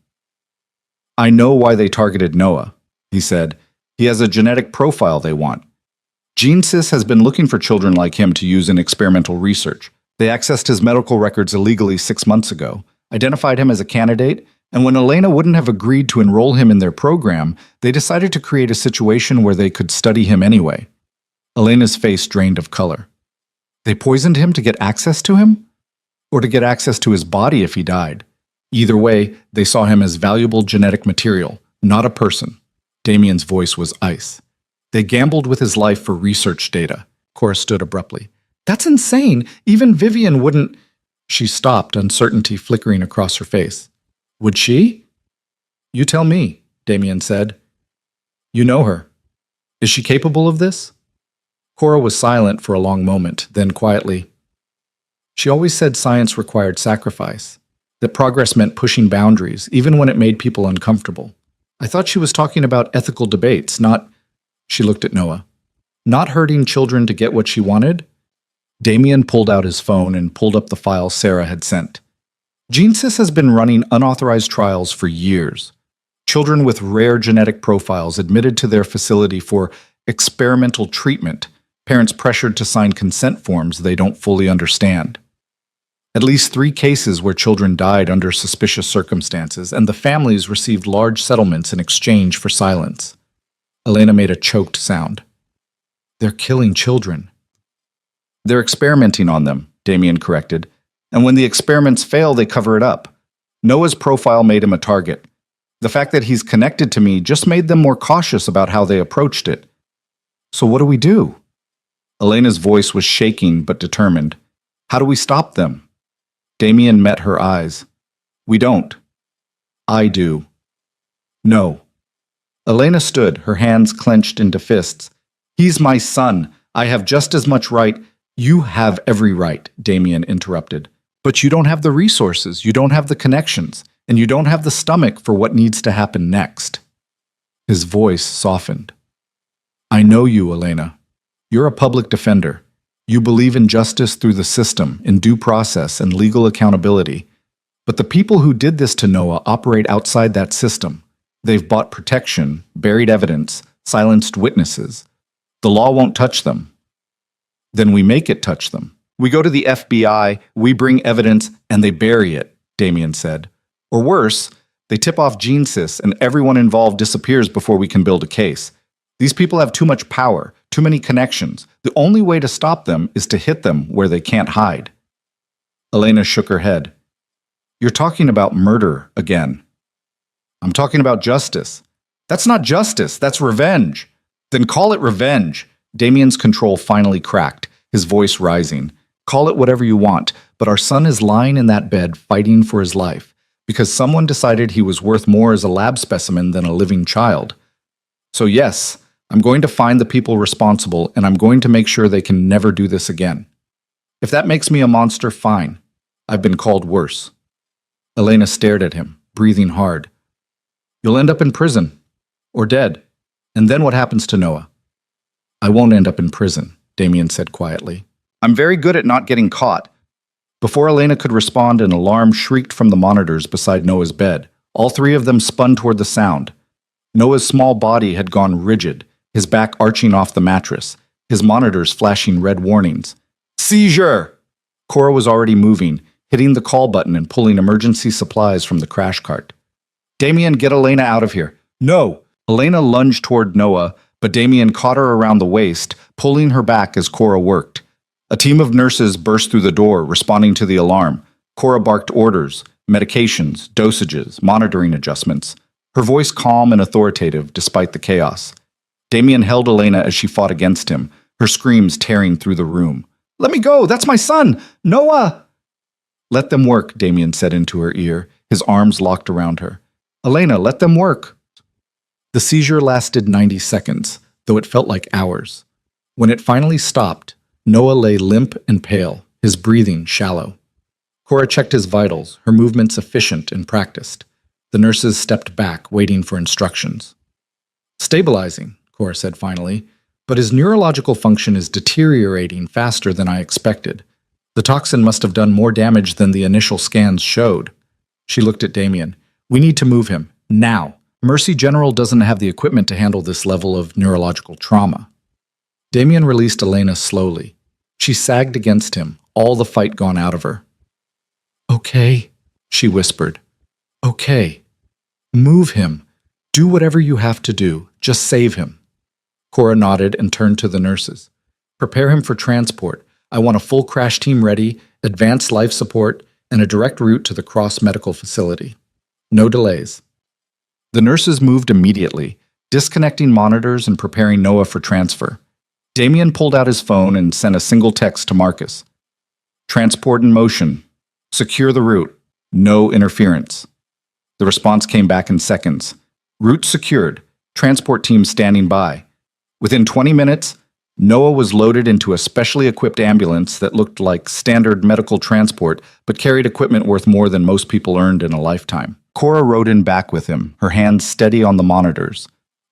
I know why they targeted Noah, he said. He has a genetic profile they want. GeneSys has been looking for children like him to use in experimental research. They accessed his medical records illegally 6 months ago, identified him as a candidate, and when Elena wouldn't have agreed to enroll him in their program, they decided to create a situation where they could study him anyway. Elena's face drained of color. They poisoned him to get access to him? Or to get access to his body if he died? Either way, they saw him as valuable genetic material, not a person. Damien's voice was ice. They gambled with his life for research data. Cora stood abruptly. That's insane. Even Vivian wouldn't... She stopped, uncertainty flickering across her face. Would she? You tell me, Damien said. You know her. Is she capable of this? Cora was silent for a long moment, then quietly. She always said science required sacrifice. that progress meant pushing boundaries, even when it made people uncomfortable. I thought she was talking about ethical debates, not, she looked at Noah, not hurting children to get what she wanted. Damien pulled out his phone and pulled up the file Sarah had sent. GeneSys has been running unauthorized trials for years. Children with rare genetic profiles admitted to their facility for experimental treatment, parents pressured to sign consent forms they don't fully understand. At least 3 cases where children died under suspicious circumstances, and the families received large settlements in exchange for silence. Elena made a choked sound. They're killing children. They're experimenting on them, Damien corrected, and when the experiments fail, they cover it up. Noah's profile made him a target. The fact that he's connected to me just made them more cautious about how they approached it. So what do we do? Elena's voice was shaking but determined. How do we stop them? Damien met her eyes. We don't. I do. No. Elena stood, her hands clenched into fists. He's my son. I have just as much right. You have every right, Damien interrupted. But you don't have the resources, you don't have the connections, and you don't have the stomach for what needs to happen next. His voice softened. I know you, Elena. You're a public defender. You believe in justice through the system, in due process and legal accountability. But the people who did this to Noah operate outside that system. They've bought protection, buried evidence, silenced witnesses. The law won't touch them. Then we make it touch them. We go to the FBI, we bring evidence, and they bury it, Damien said. Or worse, they tip off GeneSys and everyone involved disappears before we can build a case. These people have too much power, too many connections. The only way to stop them is to hit them where they can't hide. Elena shook her head. You're talking about murder again. I'm talking about justice. That's not justice, that's revenge. Then call it revenge. Damien's control finally cracked, his voice rising. Call it whatever you want, but our son is lying in that bed fighting for his life because someone decided he was worth more as a lab specimen than a living child. So yes, I'm going to find the people responsible and I'm going to make sure they can never do this again. If that makes me a monster, fine. I've been called worse. Elena stared at him, breathing hard. You'll end up in prison. Or dead. And then what happens to Noah? I won't end up in prison, Damien said quietly. I'm very good at not getting caught. Before Elena could respond, an alarm shrieked from the monitors beside Noah's bed. All 3 of them spun toward the sound. Noah's small body had gone rigid, his back arching off the mattress, his monitors flashing red warnings. Seizure! Cora was already moving, hitting the call button and pulling emergency supplies from the crash cart. Damien, get Elena out of here. No! Elena lunged toward Noah, but Damien caught her around the waist, pulling her back as Cora worked. A team of nurses burst through the door, responding to the alarm. Cora barked orders, medications, dosages, monitoring adjustments. Her voice calm and authoritative despite the chaos. Damien held Elena as she fought against him, her screams tearing through the room. Let me go! That's my son! Noah! Let them work, Damien said into her ear, his arms locked around her. Elena, let them work. The seizure lasted 90 seconds, though it felt like hours. When it finally stopped, Noah lay limp and pale, his breathing shallow. Cora checked his vitals, her movements efficient and practiced. The nurses stepped back, waiting for instructions. Stabilizing, Cora said finally, but his neurological function is deteriorating faster than I expected. The toxin must have done more damage than the initial scans showed. She looked at Damien. We need to move him, now. Mercy General doesn't have the equipment to handle this level of neurological trauma. Damien released Elena slowly. She sagged against him, all the fight gone out of her. Okay, she whispered. Okay. Move him. Do whatever you have to do. Just save him. Cora nodded and turned to the nurses. Prepare him for transport. I want a full crash team ready, advanced life support, and a direct route to the Cross Medical Facility. No delays. The nurses moved immediately, disconnecting monitors and preparing Noah for transfer. Damien pulled out his phone and sent a single text to Marcus. Transport in motion. Secure the route. No interference. The response came back in seconds. Route secured. Transport team standing by. Within 20 minutes, Noah was loaded into a specially equipped ambulance that looked like standard medical transport, but carried equipment worth more than most people earned in a lifetime. Cora rode in back with him, her hands steady on the monitors.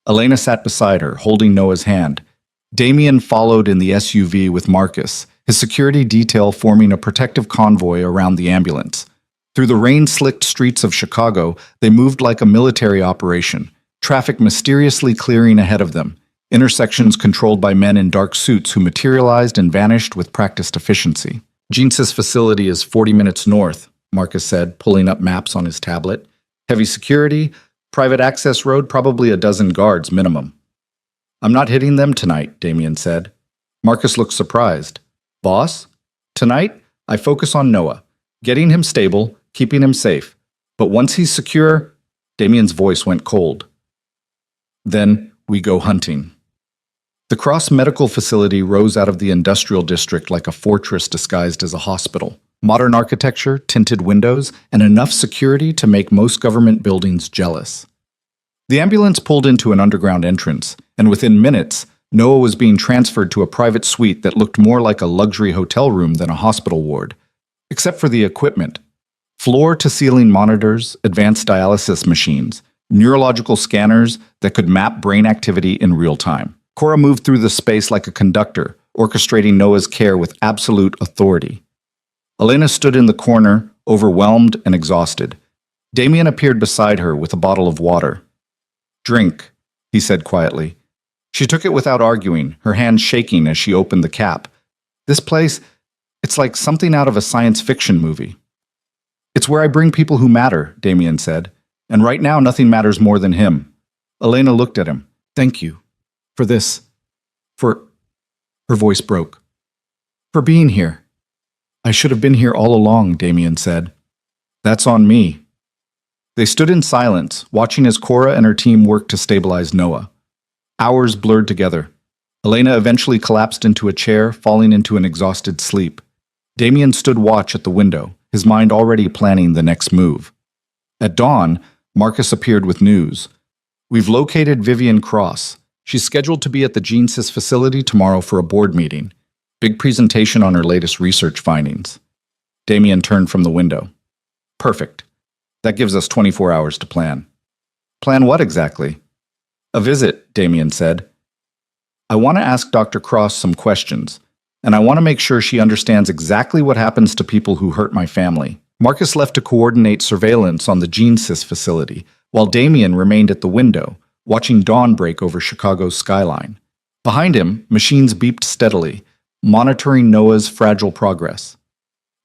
Elena sat beside her, holding Noah's hand. Damien followed in the SUV with Marcus, his security detail forming a protective convoy around the ambulance. Through the rain-slicked streets of Chicago, they moved like a military operation, traffic mysteriously clearing ahead of them, intersections controlled by men in dark suits who materialized and vanished with practiced efficiency. Jean's facility is 40 minutes north, Marcus said, pulling up maps on his tablet. Heavy security, private access road, probably a dozen guards minimum. I'm not hitting them tonight, Damien said. Marcus looked surprised. Boss? Tonight, I focus on Noah, getting him stable, keeping him safe. But once he's secure, Damien's voice went cold. Then we go hunting. The Cross Medical Facility rose out of the industrial district like a fortress disguised as a hospital. Modern architecture, tinted windows, and enough security to make most government buildings jealous. The ambulance pulled into an underground entrance, and within minutes, Noah was being transferred to a private suite that looked more like a luxury hotel room than a hospital ward. Except for the equipment. Floor-to-ceiling monitors, advanced dialysis machines, neurological scanners that could map brain activity in real time. Cora moved through the space like a conductor, orchestrating Noah's care with absolute authority. Elena stood in the corner, overwhelmed and exhausted. Damien appeared beside her with a bottle of water. Drink, he said quietly. She took it without arguing, her hand shaking as she opened the cap. This place, it's like something out of a science fiction movie. It's where I bring people who matter, Damien said. And right now nothing matters more than him. Elena looked at him. Thank you. For this. For... Her voice broke. For being here. I should have been here all along, Damien said. That's on me. They stood in silence, watching as Cora and her team worked to stabilize Noah. Hours blurred together. Elena eventually collapsed into a chair, falling into an exhausted sleep. Damien stood watch at the window, his mind already planning the next move. At dawn, Marcus appeared with news. We've located Vivian Cross. She's scheduled to be at the GeneSys facility tomorrow for a board meeting. Big presentation on her latest research findings. Damien turned from the window. Perfect. That gives us 24 hours to plan. Plan what exactly? A visit, Damien said. I want to ask Dr. Cross some questions, and I want to make sure she understands exactly what happens to people who hurt my family. Marcus left to coordinate surveillance on the GeneSys facility, while Damien remained at the window, watching dawn break over Chicago's skyline. Behind him, machines beeped steadily, monitoring Noah's fragile progress.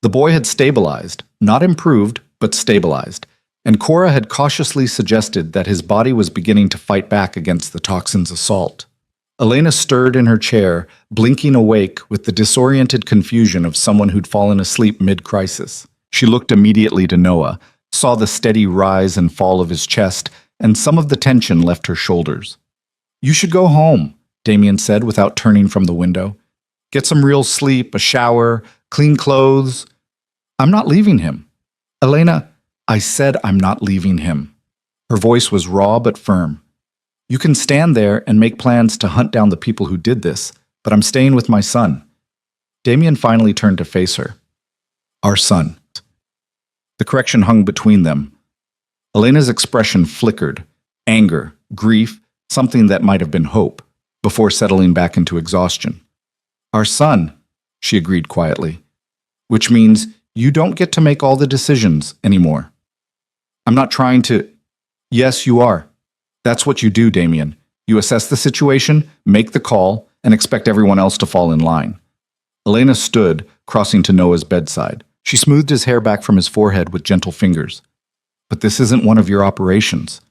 The boy had stabilized, not improved, but stabilized, and Cora had cautiously suggested that his body was beginning to fight back against the toxin's assault. Elena stirred in her chair, blinking awake with the disoriented confusion of someone who'd fallen asleep mid-crisis. She looked immediately to Noah, saw the steady rise and fall of his chest, and some of the tension left her shoulders. You should go home, Damien said without turning from the window. Get some real sleep, a shower, clean clothes. I'm not leaving him. Elena, I said I'm not leaving him. Her voice was raw but firm. You can stand there and make plans to hunt down the people who did this, but I'm staying with my son. Damien finally turned to face her. Our son. The correction hung between them. Elena's expression flickered, anger, grief, something that might have been hope, before settling back into exhaustion. Our son, she agreed quietly, which means you don't get to make all the decisions anymore. I'm not trying to... Yes, you are. That's what you do, Damien. You assess the situation, make the call, and expect everyone else to fall in line. Elena stood, crossing to Noah's bedside. She smoothed his hair back from his forehead with gentle fingers. But this isn't one of your operations.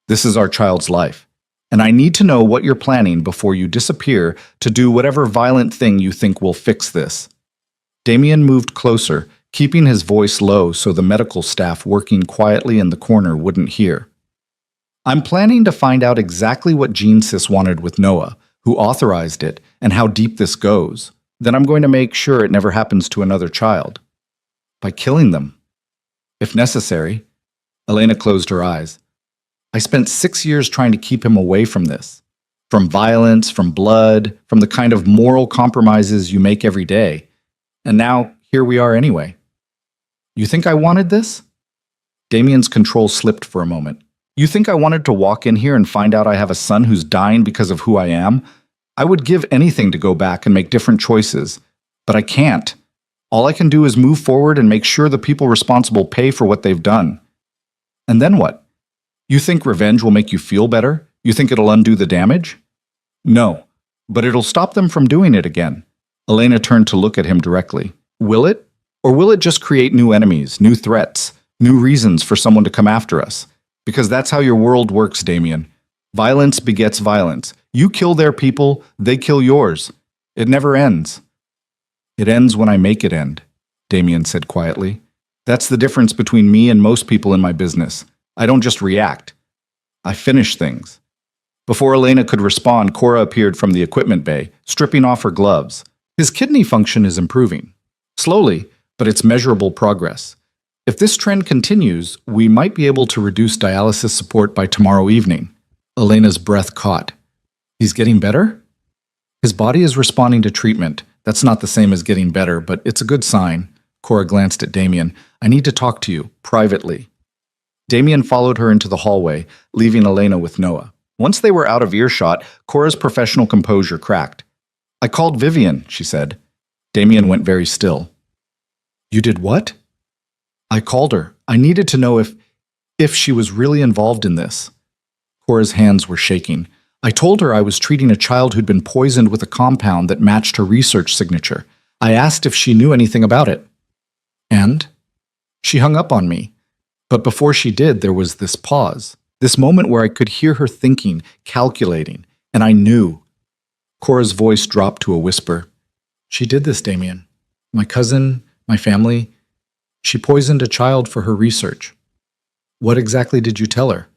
This is our child's life. And I need to know what you're planning before you disappear to do whatever violent thing you think will fix this. Damien moved closer, keeping his voice low so the medical staff working quietly in the corner wouldn't hear. I'm planning to find out exactly what GeneSys wanted with Noah, who authorized it, and how deep this goes. Then I'm going to make sure it never happens to another child. By killing them. If necessary. Elena closed her eyes. I spent 6 years trying to keep him away from this. From violence, from blood, from the kind of moral compromises you make every day. And now, here we are anyway. You think I wanted this? Damien's control slipped for a moment. You think I wanted to walk in here and find out I have a son who's dying because of who I am? I would give anything to go back and make different choices, but I can't. All I can do is move forward and make sure the people responsible pay for what they've done. And then what? You think revenge will make you feel better? You think it'll undo the damage? No, but it'll stop them from doing it again. Elena turned to look at him directly. Will it? Or will it just create new enemies, new threats, new reasons for someone to come after us? Because that's how your world works, Damien. Violence begets violence. You kill their people, they kill yours. It never ends. It ends when I make it end, Damien said quietly. That's the difference between me and most people in my business. I don't just react. I finish things. Before Elena could respond, Cora appeared from the equipment bay, stripping off her gloves. His kidney function is improving. Slowly, but it's measurable progress. If this trend continues, we might be able to reduce dialysis support by tomorrow evening. Elena's breath caught. He's getting better? His body is responding to treatment. That's not the same as getting better, but it's a good sign. Cora glanced at Damien. I need to talk to you, privately. Damien followed her into the hallway, leaving Elena with Noah. Once they were out of earshot, Cora's professional composure cracked. I called Vivian, she said. Damien went very still. You did what? I called her. I needed to know if she was really involved in this. Cora's hands were shaking. I told her I was treating a child who'd been poisoned with a compound that matched her research signature. I asked if she knew anything about it. And? She hung up on me. But before she did, there was this pause. This moment where I could hear her thinking, calculating, and I knew. Cora's voice dropped to a whisper. She did this, Damien. My cousin, my family. She poisoned a child for her research. What exactly did you tell her?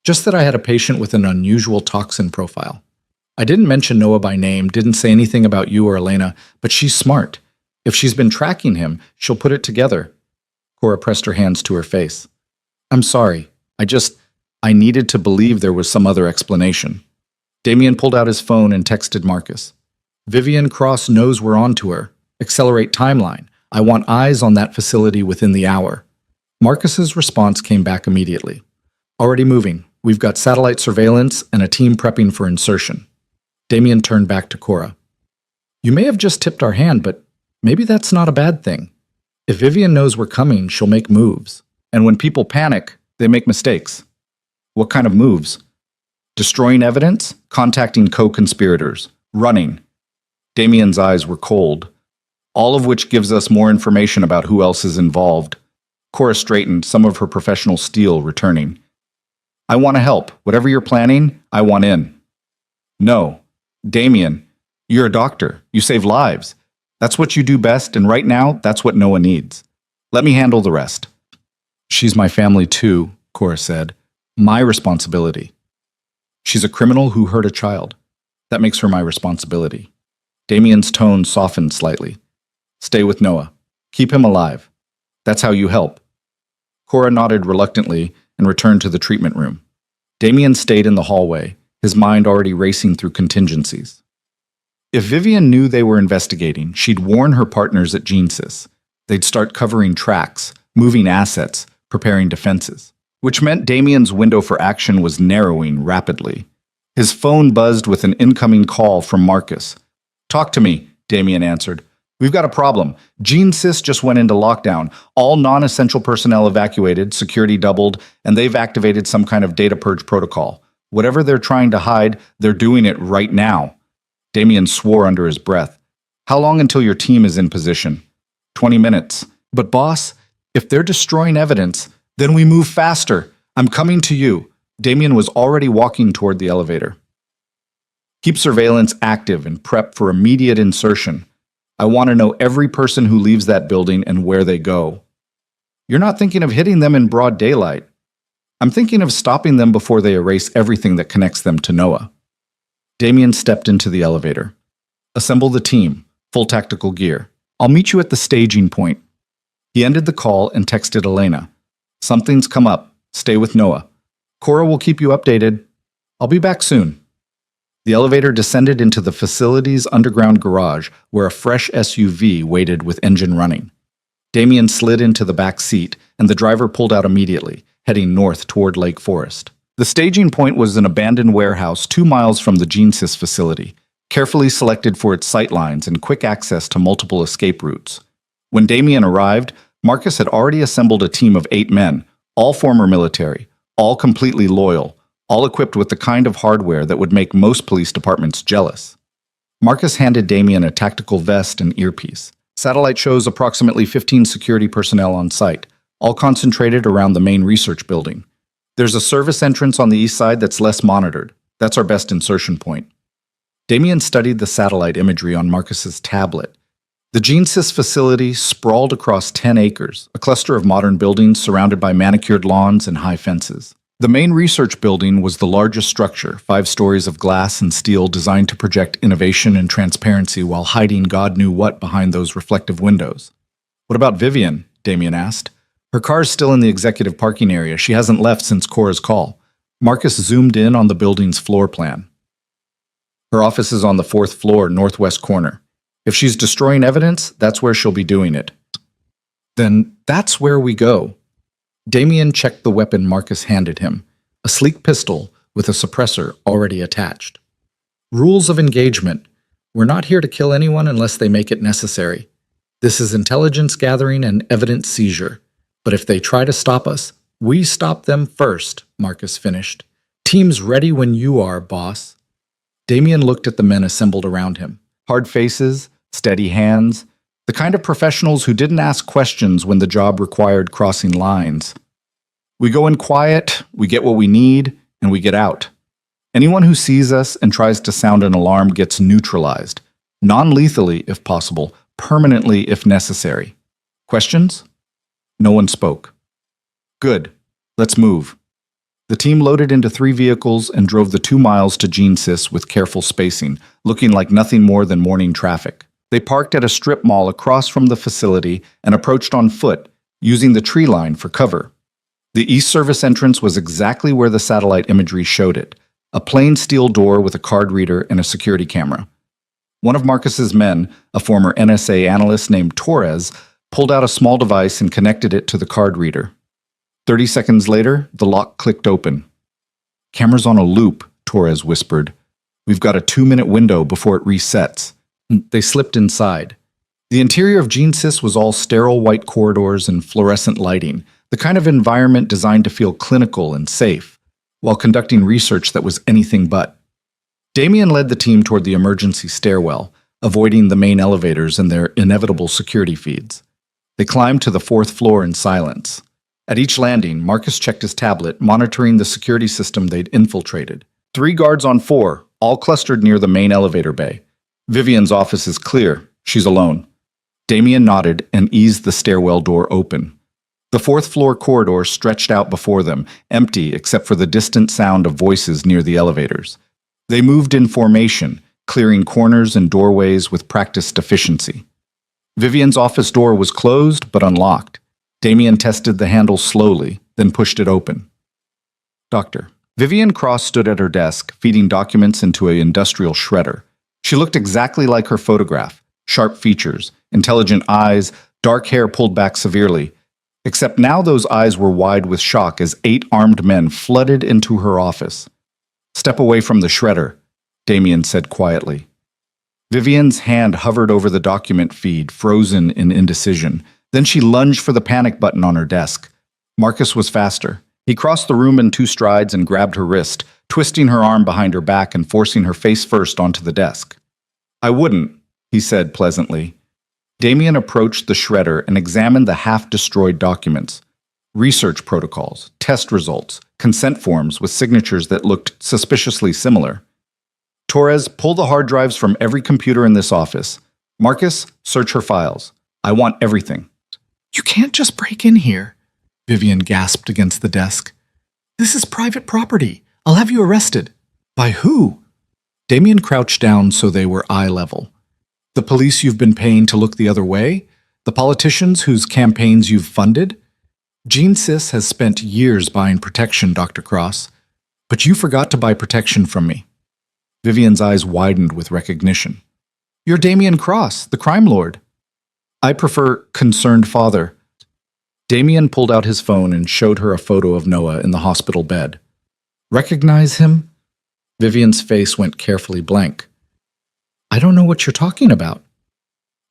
Just that I had a patient with an unusual toxin profile. I didn't mention Noah by name, didn't say anything about you or Elena, but she's smart. If she's been tracking him, she'll put it together. Cora pressed her hands to her face. I'm sorry. I needed to believe there was some other explanation. Damien pulled out his phone and texted Marcus. Vivian Cross knows we're on to her. Accelerate timeline. I want eyes on that facility within the hour. Marcus's response came back immediately. Already moving. We've got satellite surveillance and a team prepping for insertion. Damien turned back to Cora. You may have just tipped our hand, but maybe that's not a bad thing. If Vivian knows we're coming, she'll make moves. And when people panic, they make mistakes. What kind of moves? Destroying evidence, contacting co-conspirators, running. Damien's eyes were cold. All of which gives us more information about who else is involved. Cora straightened, some of her professional steel returning. I want to help. Whatever you're planning, I want in. No. Damien, you're a doctor. You save lives. That's what you do best, and right now, that's what Noah needs. Let me handle the rest. She's my family too, Cora said. My responsibility. She's a criminal who hurt a child. That makes her my responsibility. Damien's tone softened slightly. Stay with Noah. Keep him alive. That's how you help. Cora nodded reluctantly and returned to the treatment room. Damien stayed in the hallway, his mind already racing through contingencies. If Vivian knew they were investigating, she'd warn her partners at GeneSys. They'd start covering tracks, moving assets, preparing defenses. Which meant Damien's window for action was narrowing rapidly. His phone buzzed with an incoming call from Marcus. Talk to me, Damien answered. We've got a problem. GeneSys just went into lockdown. All non-essential personnel evacuated, security doubled, and they've activated some kind of data purge protocol. Whatever they're trying to hide, they're doing it right now. Damien swore under his breath. How long until your team is in position? 20 minutes. But boss, if they're destroying evidence, then we move faster. I'm coming to you. Damien was already walking toward the elevator. Keep surveillance active and prep for immediate insertion. I want to know every person who leaves that building and where they go. You're not thinking of hitting them in broad daylight. I'm thinking of stopping them before they erase everything that connects them to Noah. Damien stepped into the elevator. Assemble the team, full tactical gear. I'll meet you at the staging point. He ended the call and texted Elena. Something's come up. Stay with Noah. Cora will keep you updated. I'll be back soon. The elevator descended into the facility's underground garage, where a fresh SUV waited with engine running. Damien slid into the back seat, and the driver pulled out immediately, heading north toward Lake Forest. The staging point was an abandoned warehouse 2 miles from the GeneSys facility, carefully selected for its sightlines and quick access to multiple escape routes. When Damien arrived, Marcus had already assembled a team of 8 men, all former military, all completely loyal, all equipped with the kind of hardware that would make most police departments jealous. Marcus handed Damien a tactical vest and earpiece. Satellite shows approximately 15 security personnel on site, all concentrated around the main research building. There's a service entrance on the east side that's less monitored. That's our best insertion point. Damien studied the satellite imagery on Marcus's tablet. The GeneSys facility sprawled across 10 acres, a cluster of modern buildings surrounded by manicured lawns and high fences. The main research building was the largest structure, 5 stories of glass and steel designed to project innovation and transparency while hiding God knew what behind those reflective windows. "What about Vivian?" Damien asked. "Her car's still in the executive parking area. She hasn't left since Cora's call." Marcus zoomed in on the building's floor plan. "Her office is on the 4th floor, northwest corner. If she's destroying evidence, that's where she'll be doing it." "Then that's where we go." Damien checked the weapon Marcus handed him, a sleek pistol with a suppressor already attached. "Rules of engagement. We're not here to kill anyone unless they make it necessary. This is intelligence gathering and evidence seizure. But if they try to stop us, we stop them first," Marcus finished. "Team's ready when you are, boss." Damien looked at the men assembled around him. Hard faces, steady hands, the kind of professionals who didn't ask questions when the job required crossing lines. "We go in quiet, we get what we need, and we get out. Anyone who sees us and tries to sound an alarm gets neutralized, non-lethally if possible, permanently if necessary. Questions?" No one spoke. "Good. Let's move." The team loaded into 3 vehicles and drove the 2 miles to GeneSys with careful spacing, looking like nothing more than morning traffic. They parked at a strip mall across from the facility and approached on foot, using the tree line for cover. The east service entrance was exactly where the satellite imagery showed it, a plain steel door with a card reader and a security camera. One of Marcus's men, a former NSA analyst named Torres, pulled out a small device and connected it to the card reader. 30 seconds later, the lock clicked open. "Camera's on a loop," Torres whispered. "We've got a 2-minute window before it resets." They slipped inside. The interior of GeneSys was all sterile white corridors and fluorescent lighting, the kind of environment designed to feel clinical and safe, while conducting research that was anything but. Damien led the team toward the emergency stairwell, avoiding the main elevators and their inevitable security feeds. They climbed to the 4th floor in silence. At each landing, Marcus checked his tablet, monitoring the security system they'd infiltrated. 3 guards on 4, all clustered near the main elevator bay. "Vivian's office is clear. She's alone." Damien nodded and eased the stairwell door open. The 4th floor corridor stretched out before them, empty except for the distant sound of voices near the elevators. They moved in formation, clearing corners and doorways with practiced efficiency. Vivian's office door was closed but unlocked. Damien tested the handle slowly, then pushed it open. "Doctor." Vivian Cross stood at her desk, feeding documents into an industrial shredder. She looked exactly like her photograph, sharp features, intelligent eyes, dark hair pulled back severely. Except now those eyes were wide with shock as 8 armed men flooded into her office. "Step away from the shredder," Damien said quietly. Vivian's hand hovered over the document feed, frozen in indecision. Then she lunged for the panic button on her desk. Marcus was faster. He crossed the room in 2 strides and grabbed her wrist, twisting her arm behind her back and forcing her face first onto the desk. "I wouldn't," he said pleasantly. Damien approached the shredder and examined the half-destroyed documents. Research protocols, test results, consent forms with signatures that looked suspiciously similar. "Torres, pull the hard drives from every computer in this office. Marcus, search her files. I want everything." "You can't just break in here," Vivian gasped against the desk. "This is private property. I'll have you arrested." "By who?" Damien crouched down so they were eye level. "The police you've been paying to look the other way? The politicians whose campaigns you've funded? GeneSys has spent years buying protection, Dr. Cross. But you forgot to buy protection from me." Vivian's eyes widened with recognition. You're Damien Cross, the crime lord. I prefer concerned father. Damien pulled out his phone and showed her a photo of Noah in the hospital bed. Recognize him? Vivian's face went carefully blank. I don't know what you're talking about.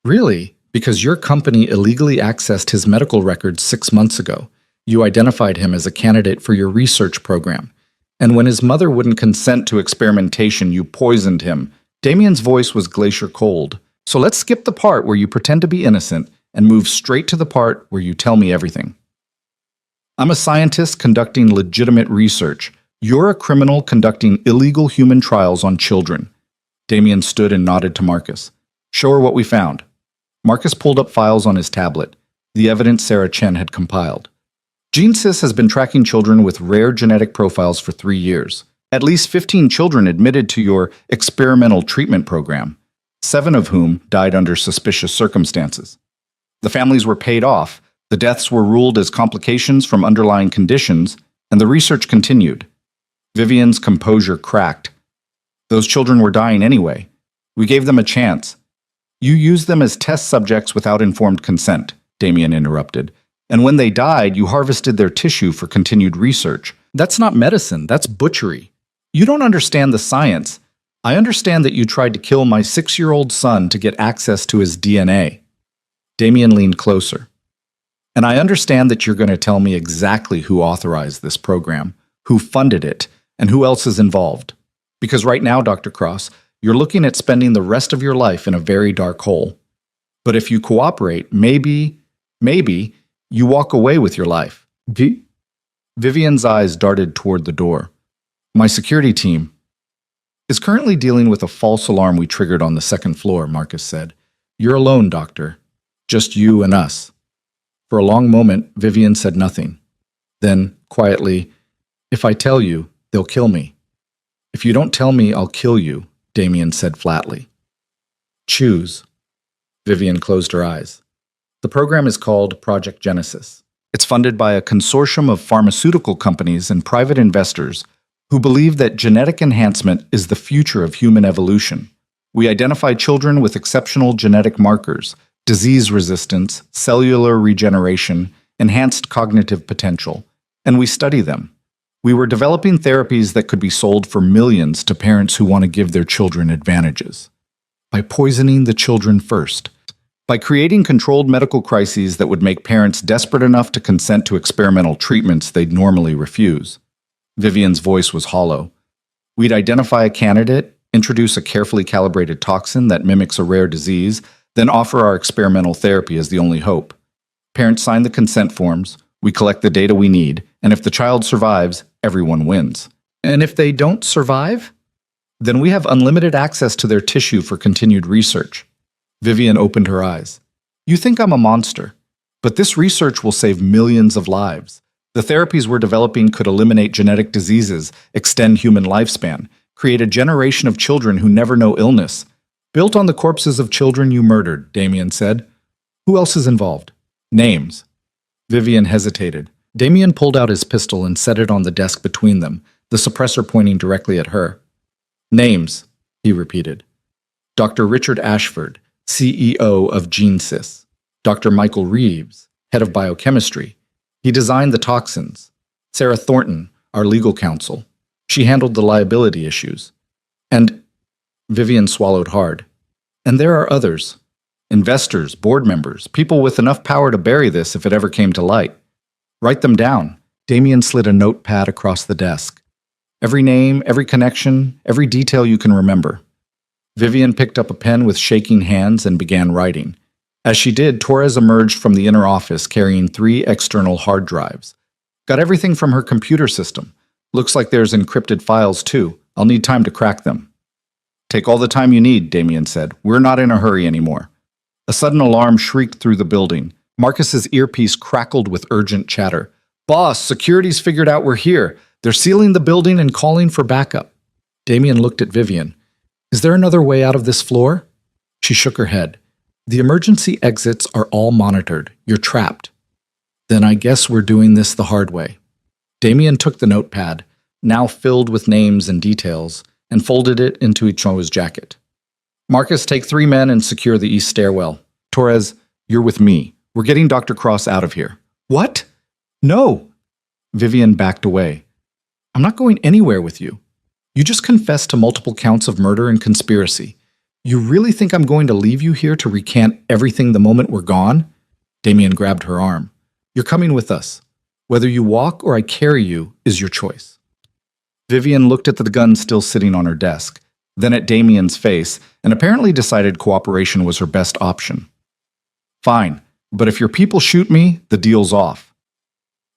Really? Because your company illegally accessed his medical records 6 months ago. You identified him as a candidate for your research program. And when his mother wouldn't consent to experimentation, you poisoned him. Damien's voice was glacier cold. So let's skip the part where you pretend to be innocent and move straight to the part where you tell me everything. I'm a scientist conducting legitimate research. You're a criminal conducting illegal human trials on children. Damien stood and nodded to Marcus. Show her what we found. Marcus pulled up files on his tablet, the evidence Sarah Chen had compiled. GeneSys has been tracking children with rare genetic profiles for 3 years. At least 15 children admitted to your experimental treatment program, 7 of whom died under suspicious circumstances. The families were paid off, the deaths were ruled as complications from underlying conditions, and the research continued. Vivian's composure cracked. Those children were dying anyway. We gave them a chance. You used them as test subjects without informed consent, Damien interrupted. And when they died, you harvested their tissue for continued research. That's not medicine, that's butchery. You don't understand the science. I understand that you tried to kill my 6-year-old son to get access to his DNA. Damien leaned closer. And I understand that you're going to tell me exactly who authorized this program, who funded it, and who else is involved. Because right now, Dr. Cross, you're looking at spending the rest of your life in a very dark hole. But if you cooperate, maybe, you walk away with your life. Vivian's eyes darted toward the door. My security team is currently dealing with a false alarm we triggered on the 2nd floor, Marcus said. You're alone, Doctor. Just you and us. For a long moment, Vivian said nothing. Then, quietly, if I tell you, they'll kill me. If you don't tell me, I'll kill you, Damien said flatly. Choose. Vivian closed her eyes. The program is called Project Genesis. It's funded by a consortium of pharmaceutical companies and private investors who believe that genetic enhancement is the future of human evolution. We identify children with exceptional genetic markers, disease resistance, cellular regeneration, enhanced cognitive potential, and we study them. We were developing therapies that could be sold for millions to parents who want to give their children advantages. By poisoning the children first. By creating controlled medical crises that would make parents desperate enough to consent to experimental treatments they'd normally refuse. Vivian's voice was hollow. We'd identify a candidate, introduce a carefully calibrated toxin that mimics a rare disease, then offer our experimental therapy as the only hope. Parents sign the consent forms, we collect the data we need, and if the child survives, everyone wins. And if they don't survive? Then we have unlimited access to their tissue for continued research. Vivian opened her eyes. You think I'm a monster, but this research will save millions of lives. The therapies we're developing could eliminate genetic diseases, extend human lifespan, create a generation of children who never know illness. Built on the corpses of children you murdered, Damien said. Who else is involved? Names. Vivian hesitated. Damien pulled out his pistol and set it on the desk between them, the suppressor pointing directly at her. Names, he repeated. Dr. Richard Ashford, CEO of GeneSys. Dr. Michael Reeves, head of biochemistry. He designed the toxins. Sarah Thornton, our legal counsel. She handled the liability issues. And Vivian swallowed hard. And there are others. Investors, board members, people with enough power to bury this if it ever came to light. Write them down. Damien slid a notepad across the desk. Every name, every connection, every detail you can remember. Vivian picked up a pen with shaking hands and began writing. As she did, Torres emerged from the inner office carrying 3 external hard drives. Got everything from her computer system. Looks like there's encrypted files too. I'll need time to crack them. Take all the time you need, Damien said. We're not in a hurry anymore. A sudden alarm shrieked through the building. Marcus's earpiece crackled with urgent chatter. Boss, security's figured out we're here. They're sealing the building and calling for backup. Damien looked at Vivian. Is there another way out of this floor? She shook her head. The emergency exits are all monitored. You're trapped. Then I guess we're doing this the hard way. Damien took the notepad, now filled with names and details, and folded it into Icho's jacket. Marcus, take 3 men and secure the east stairwell. Torres, you're with me. We're getting Dr. Cross out of here. What? No. Vivian backed away. I'm not going anywhere with you. You just confessed to multiple counts of murder and conspiracy. You really think I'm going to leave you here to recant everything the moment we're gone? Damien grabbed her arm. You're coming with us. Whether you walk or I carry you is your choice. Vivian looked at the gun still sitting on her desk, then at Damien's face, and apparently decided cooperation was her best option. Fine, but if your people shoot me, the deal's off.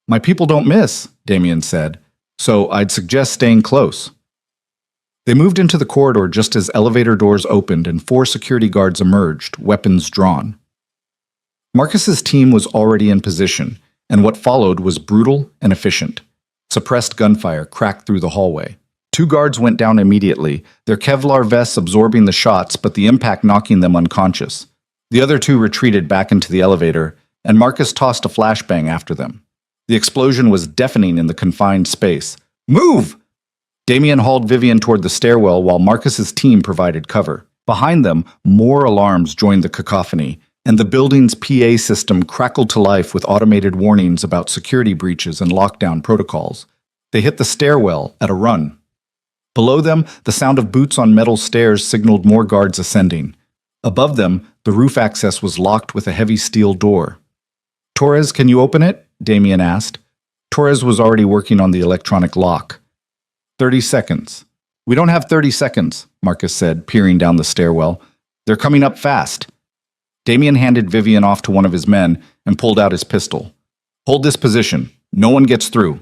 My people don't miss, Damien said, so I'd suggest staying close. They moved into the corridor just as elevator doors opened and 4 security guards emerged, weapons drawn. Marcus's team was already in position, and what followed was brutal and efficient. Suppressed gunfire cracked through the hallway. 2 guards went down immediately, their Kevlar vests absorbing the shots but the impact knocking them unconscious. The other 2 retreated back into the elevator, and Marcus tossed a flashbang after them. The explosion was deafening in the confined space. Move! Damien hauled Vivian toward the stairwell while Marcus's team provided cover. Behind them, more alarms joined the cacophony, and the building's PA system crackled to life with automated warnings about security breaches and lockdown protocols. They hit the stairwell at a run. Below them, the sound of boots on metal stairs signaled more guards ascending. Above them, the roof access was locked with a heavy steel door. Torres, can you open it? Damien asked. Torres was already working on the electronic lock. 30 seconds. We don't have 30 seconds, Marcus said, peering down the stairwell. They're coming up fast. Damien handed Vivian off to one of his men and pulled out his pistol. Hold this position. No one gets through.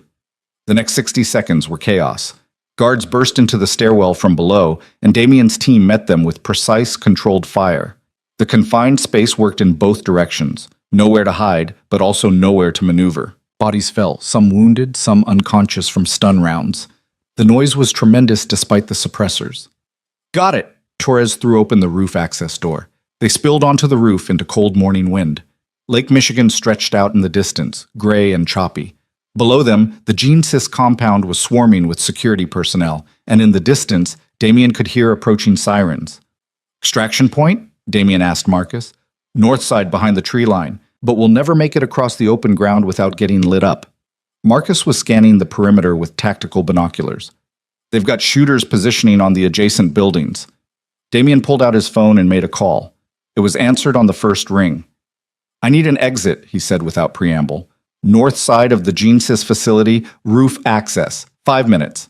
The next 60 seconds were chaos. Guards burst into the stairwell from below, and Damien's team met them with precise, controlled fire. The confined space worked in both directions. Nowhere to hide, but also nowhere to maneuver. Bodies fell, some wounded, some unconscious from stun rounds. The noise was tremendous despite the suppressors. Got it! Torres threw open the roof access door. They spilled onto the roof into cold morning wind. Lake Michigan stretched out in the distance, gray and choppy. Below them, the Gene Sys compound was swarming with security personnel, and in the distance, Damien could hear approaching sirens. Extraction point? Damien asked Marcus. North side behind the tree line, but we'll never make it across the open ground without getting lit up. Marcus was scanning the perimeter with tactical binoculars. They've got shooters positioning on the adjacent buildings. Damien pulled out his phone and made a call. It was answered on the first ring. I need an exit, he said without preamble. North side of the Gene Sys facility, roof access. 5 minutes.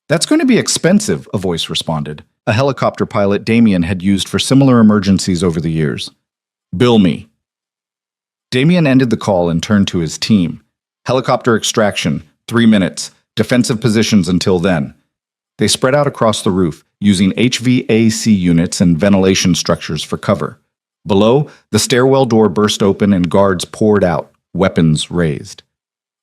That's going to be expensive, a voice responded. A helicopter pilot Damien had used for similar emergencies over the years. Bill me. Damien ended the call and turned to his team. Helicopter extraction, 3 minutes. Defensive positions until then. They spread out across the roof, using HVAC units and ventilation structures for cover. Below, the stairwell door burst open and guards poured out, weapons raised.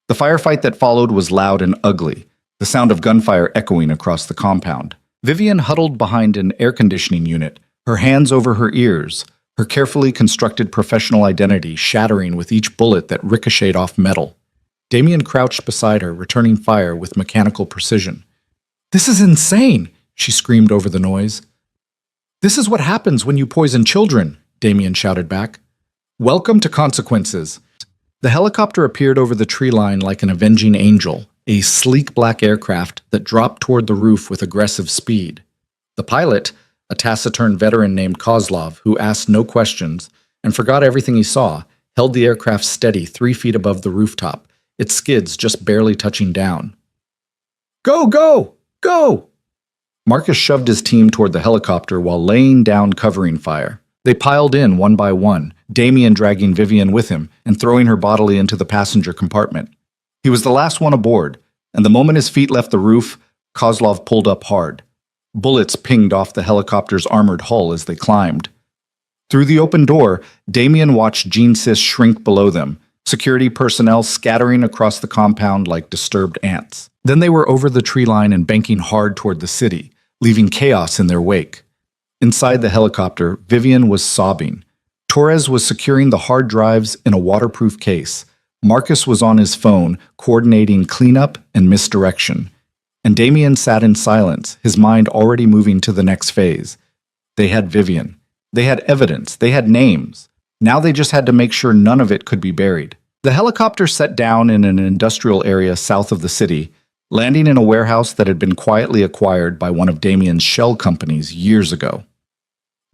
The firefight that followed was loud and ugly, the sound of gunfire echoing across the compound. Vivian huddled behind an air conditioning unit, her hands over her ears, her carefully constructed professional identity shattering with each bullet that ricocheted off metal. Damien crouched beside her, returning fire with mechanical precision. This is insane, she screamed over the noise. This is what happens when you poison children, Damien shouted back. Welcome to consequences. The helicopter appeared over the tree line like an avenging angel, a sleek black aircraft that dropped toward the roof with aggressive speed. The pilot, a taciturn veteran named Kozlov, who asked no questions and forgot everything he saw, held the aircraft steady 3 feet above the rooftop, its skids just barely touching down. Go, go, go! Marcus shoved his team toward the helicopter while laying down covering fire. They piled in one by one, Damien dragging Vivian with him and throwing her bodily into the passenger compartment. He was the last one aboard, and the moment his feet left the roof, Kozlov pulled up hard. Bullets pinged off the helicopter's armored hull as they climbed. Through the open door, Damien watched Gene Sys shrink below them, security personnel scattering across the compound like disturbed ants. Then they were over the tree line and banking hard toward the city, leaving chaos in their wake. Inside the helicopter, Vivian was sobbing. Torres was securing the hard drives in a waterproof case. Marcus was on his phone, coordinating cleanup and misdirection. and Damien sat in silence, his mind already moving to the next phase. They had Vivian. They had evidence. They had names. Now they just had to make sure none of it could be buried. The helicopter set down in an industrial area south of the city, landing in a warehouse that had been quietly acquired by one of Damien's shell companies years ago.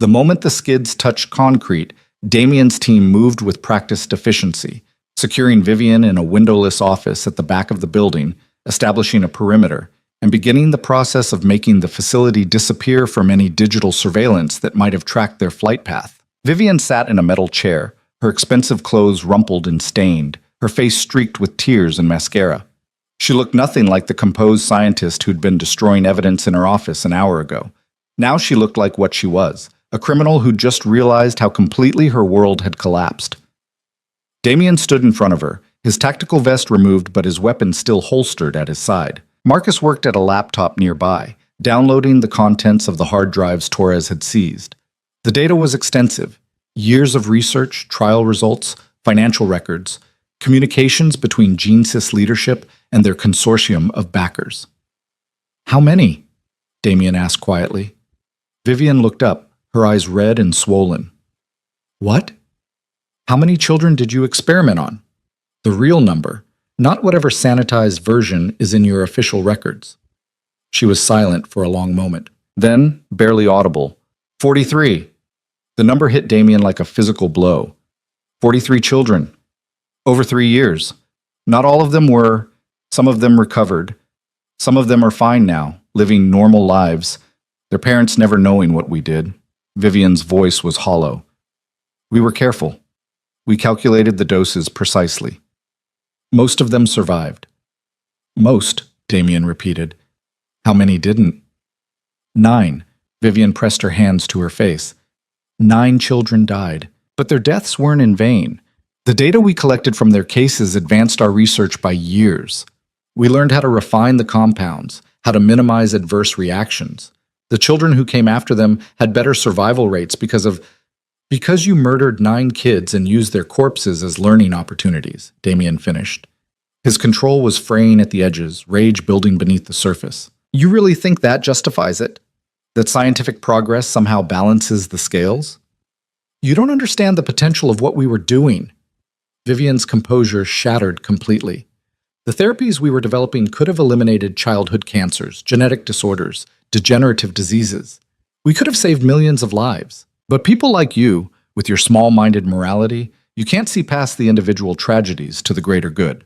The moment the skids touched concrete, Damien's team moved with practiced efficiency, securing Vivian in a windowless office at the back of the building, establishing a perimeter, and beginning the process of making the facility disappear from any digital surveillance that might have tracked their flight path. Vivian sat in a metal chair, her expensive clothes rumpled and stained, her face streaked with tears and mascara. She looked nothing like the composed scientist who'd been destroying evidence in her office an hour ago. Now she looked like what she was, a criminal who'd just realized how completely her world had collapsed. Damien stood in front of her, his tactical vest removed but his weapon still holstered at his side. Marcus worked at a laptop nearby, downloading the contents of the hard drives Torres had seized. The data was extensive. Years of research, trial results, financial records, communications between GeneSys leadership and their consortium of backers. "How many?" Damien asked quietly. Vivian looked up, her eyes red and swollen. "What? How many children did you experiment on? The real number, not whatever sanitized version is in your official records." She was silent for a long moment. Then, barely audible, 43. The number hit Damien like a physical blow. 43 children. Over 3 years. Not all of them were. Some of them recovered. Some of them are fine now, living normal lives, their parents never knowing what we did. Vivian's voice was hollow. "We were careful. We calculated the doses precisely. Most of them survived." "Most," Damien repeated. "How many didn't?" 9. Vivian pressed her hands to her face. 9 children died, but their deaths weren't in vain. The data we collected from their cases advanced our research by years. We learned how to refine the compounds, how to minimize adverse reactions. The children who came after them had better survival rates because you murdered 9 kids and used their corpses as learning opportunities," Damien finished. His control was fraying at the edges, rage building beneath the surface. "You really think that justifies it? That scientific progress somehow balances the scales? You don't understand the potential of what we were doing." Vivian's composure shattered completely. The therapies we were developing could have eliminated childhood cancers, genetic disorders, degenerative diseases. We could have saved millions of lives. But people like you, with your small-minded morality, you can't see past the individual tragedies to the greater good.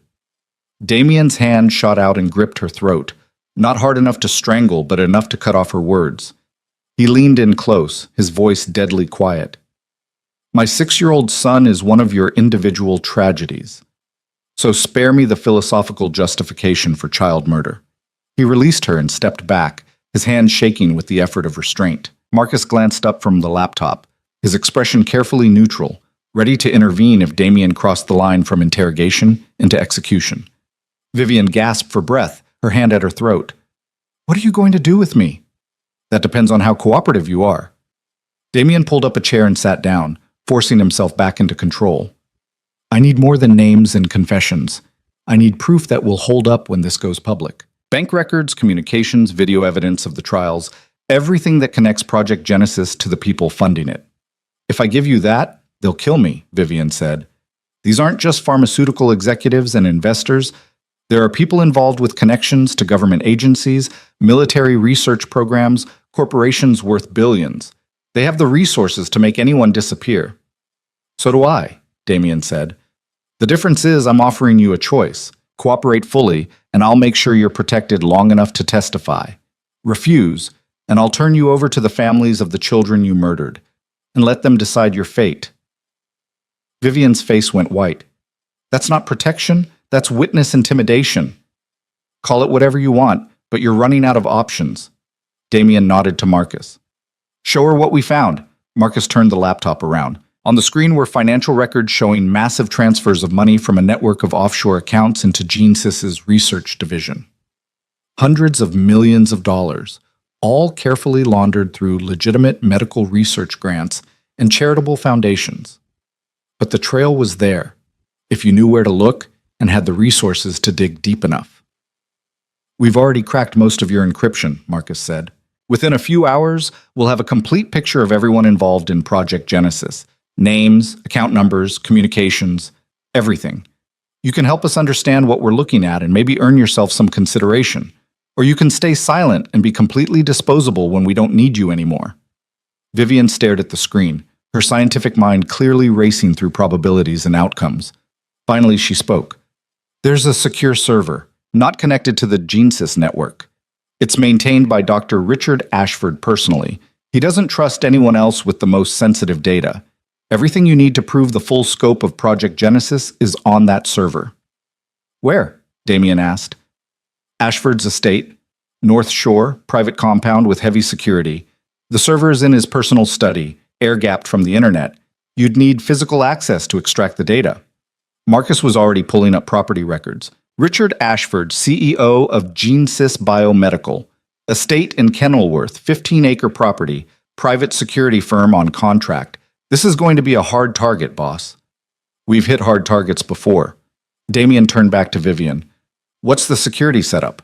Damien's hand shot out and gripped her throat, not hard enough to strangle, but enough to cut off her words. He leaned in close, his voice deadly quiet. "My 6-year-old son is one of your individual tragedies. So spare me the philosophical justification for child murder." He released her and stepped back, his hand shaking with the effort of restraint. Marcus glanced up from the laptop, his expression carefully neutral, ready to intervene if Damien crossed the line from interrogation into execution. Vivian gasped for breath, her hand at her throat. "What are you going to do with me?" "That depends on how cooperative you are." Damien pulled up a chair and sat down, forcing himself back into control. "I need more than names and confessions. I need proof that will hold up when this goes public. Bank records, communications, video evidence of the trials, everything that connects Project Genesis to the people funding it." "If I give you that, they'll kill me," Vivian said. "These aren't just pharmaceutical executives and investors. There are people involved with connections to government agencies, military research programs, corporations worth billions. They have the resources to make anyone disappear." "So do I," Damien said. "The difference is I'm offering you a choice. Cooperate fully, and I'll make sure you're protected long enough to testify. Refuse, and I'll turn you over to the families of the children you murdered, and let them decide your fate." Vivian's face went white. "That's not protection, that's witness intimidation. Call it whatever you want, but you're running out of options." Damien nodded to Marcus. "Show her what we found." Marcus turned the laptop around. On the screen were financial records showing massive transfers of money from a network of offshore accounts into GeneSys's research division. Hundreds of millions of dollars, all carefully laundered through legitimate medical research grants and charitable foundations. But the trail was there, if you knew where to look and had the resources to dig deep enough. We've already cracked most of your encryption, Marcus said. Within a few hours, we'll have a complete picture of everyone involved in Project Genesis. Names, account numbers, communications, everything. You can help us understand what we're looking at and maybe earn yourself some consideration. Or you can stay silent and be completely disposable when we don't need you anymore. Vivian stared at the screen, her scientific mind clearly racing through probabilities and outcomes. Finally, she spoke. There's a secure server, not connected to the GeneSys network. It's maintained by Dr. Richard Ashford personally. He doesn't trust anyone else with the most sensitive data. Everything you need to prove the full scope of Project Genesis is on that server. Where? Damien asked. Ashford's estate, North Shore, private compound with heavy security. The server is in his personal study, air-gapped from the internet. You'd need physical access to extract the data. Marcus was already pulling up property records. Richard Ashford, CEO of GeneSys Biomedical, estate in Kenilworth, 15-acre property, private security firm on contract. This is going to be a hard target, boss. We've hit hard targets before. Damien turned back to Vivian. What's the security setup?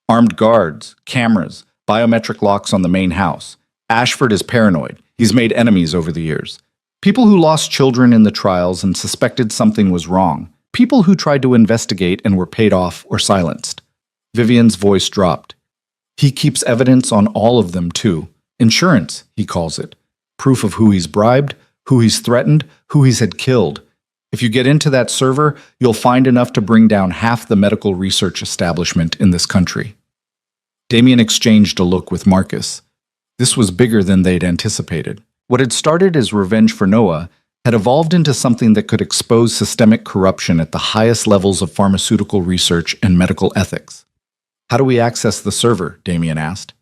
Armed guards, cameras, biometric locks on the main house. Ashford is paranoid. He's made enemies over the years. People who lost children in the trials and suspected something was wrong. People who tried to investigate and were paid off or silenced. Vivian's voice dropped. He keeps evidence on all of them, too. Insurance, he calls it. Proof of who he's bribed, who he's threatened, who he's had killed. If you get into that server, you'll find enough to bring down half the medical research establishment in this country. Damien exchanged a look with Marcus. This was bigger than they'd anticipated. What had started as revenge for Noah had evolved into something that could expose systemic corruption at the highest levels of pharmaceutical research and medical ethics. How do we access the server? Damien asked.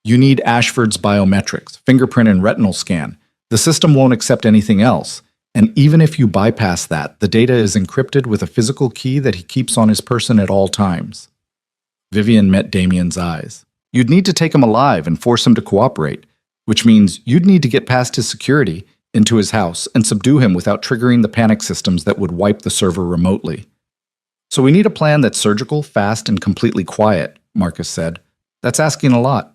You need Ashford's biometrics, fingerprint and retinal scan. The system won't accept anything else. And even if you bypass that, the data is encrypted with a physical key that he keeps on his person at all times. Vivian met Damien's eyes. You'd need to take him alive and force him to cooperate, which means you'd need to get past his security, into his house, and subdue him without triggering the panic systems that would wipe the server remotely. So we need a plan that's surgical, fast, and completely quiet, Marcus said. That's asking a lot.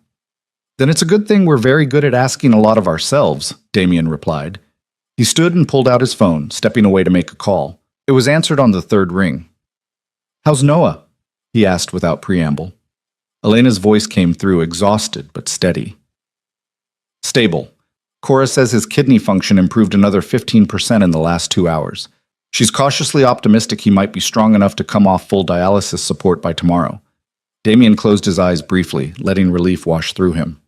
Then it's a good thing we're very good at asking a lot of ourselves, Damien replied. He stood and pulled out his phone, stepping away to make a call. It was answered on the third ring. How's Noah? He asked without preamble. Elena's voice came through, exhausted but steady. Stable. Cora says his kidney function improved another 15% in the last 2 hours. She's cautiously optimistic he might be strong enough to come off full dialysis support by tomorrow. Damien closed his eyes briefly, letting relief wash through him.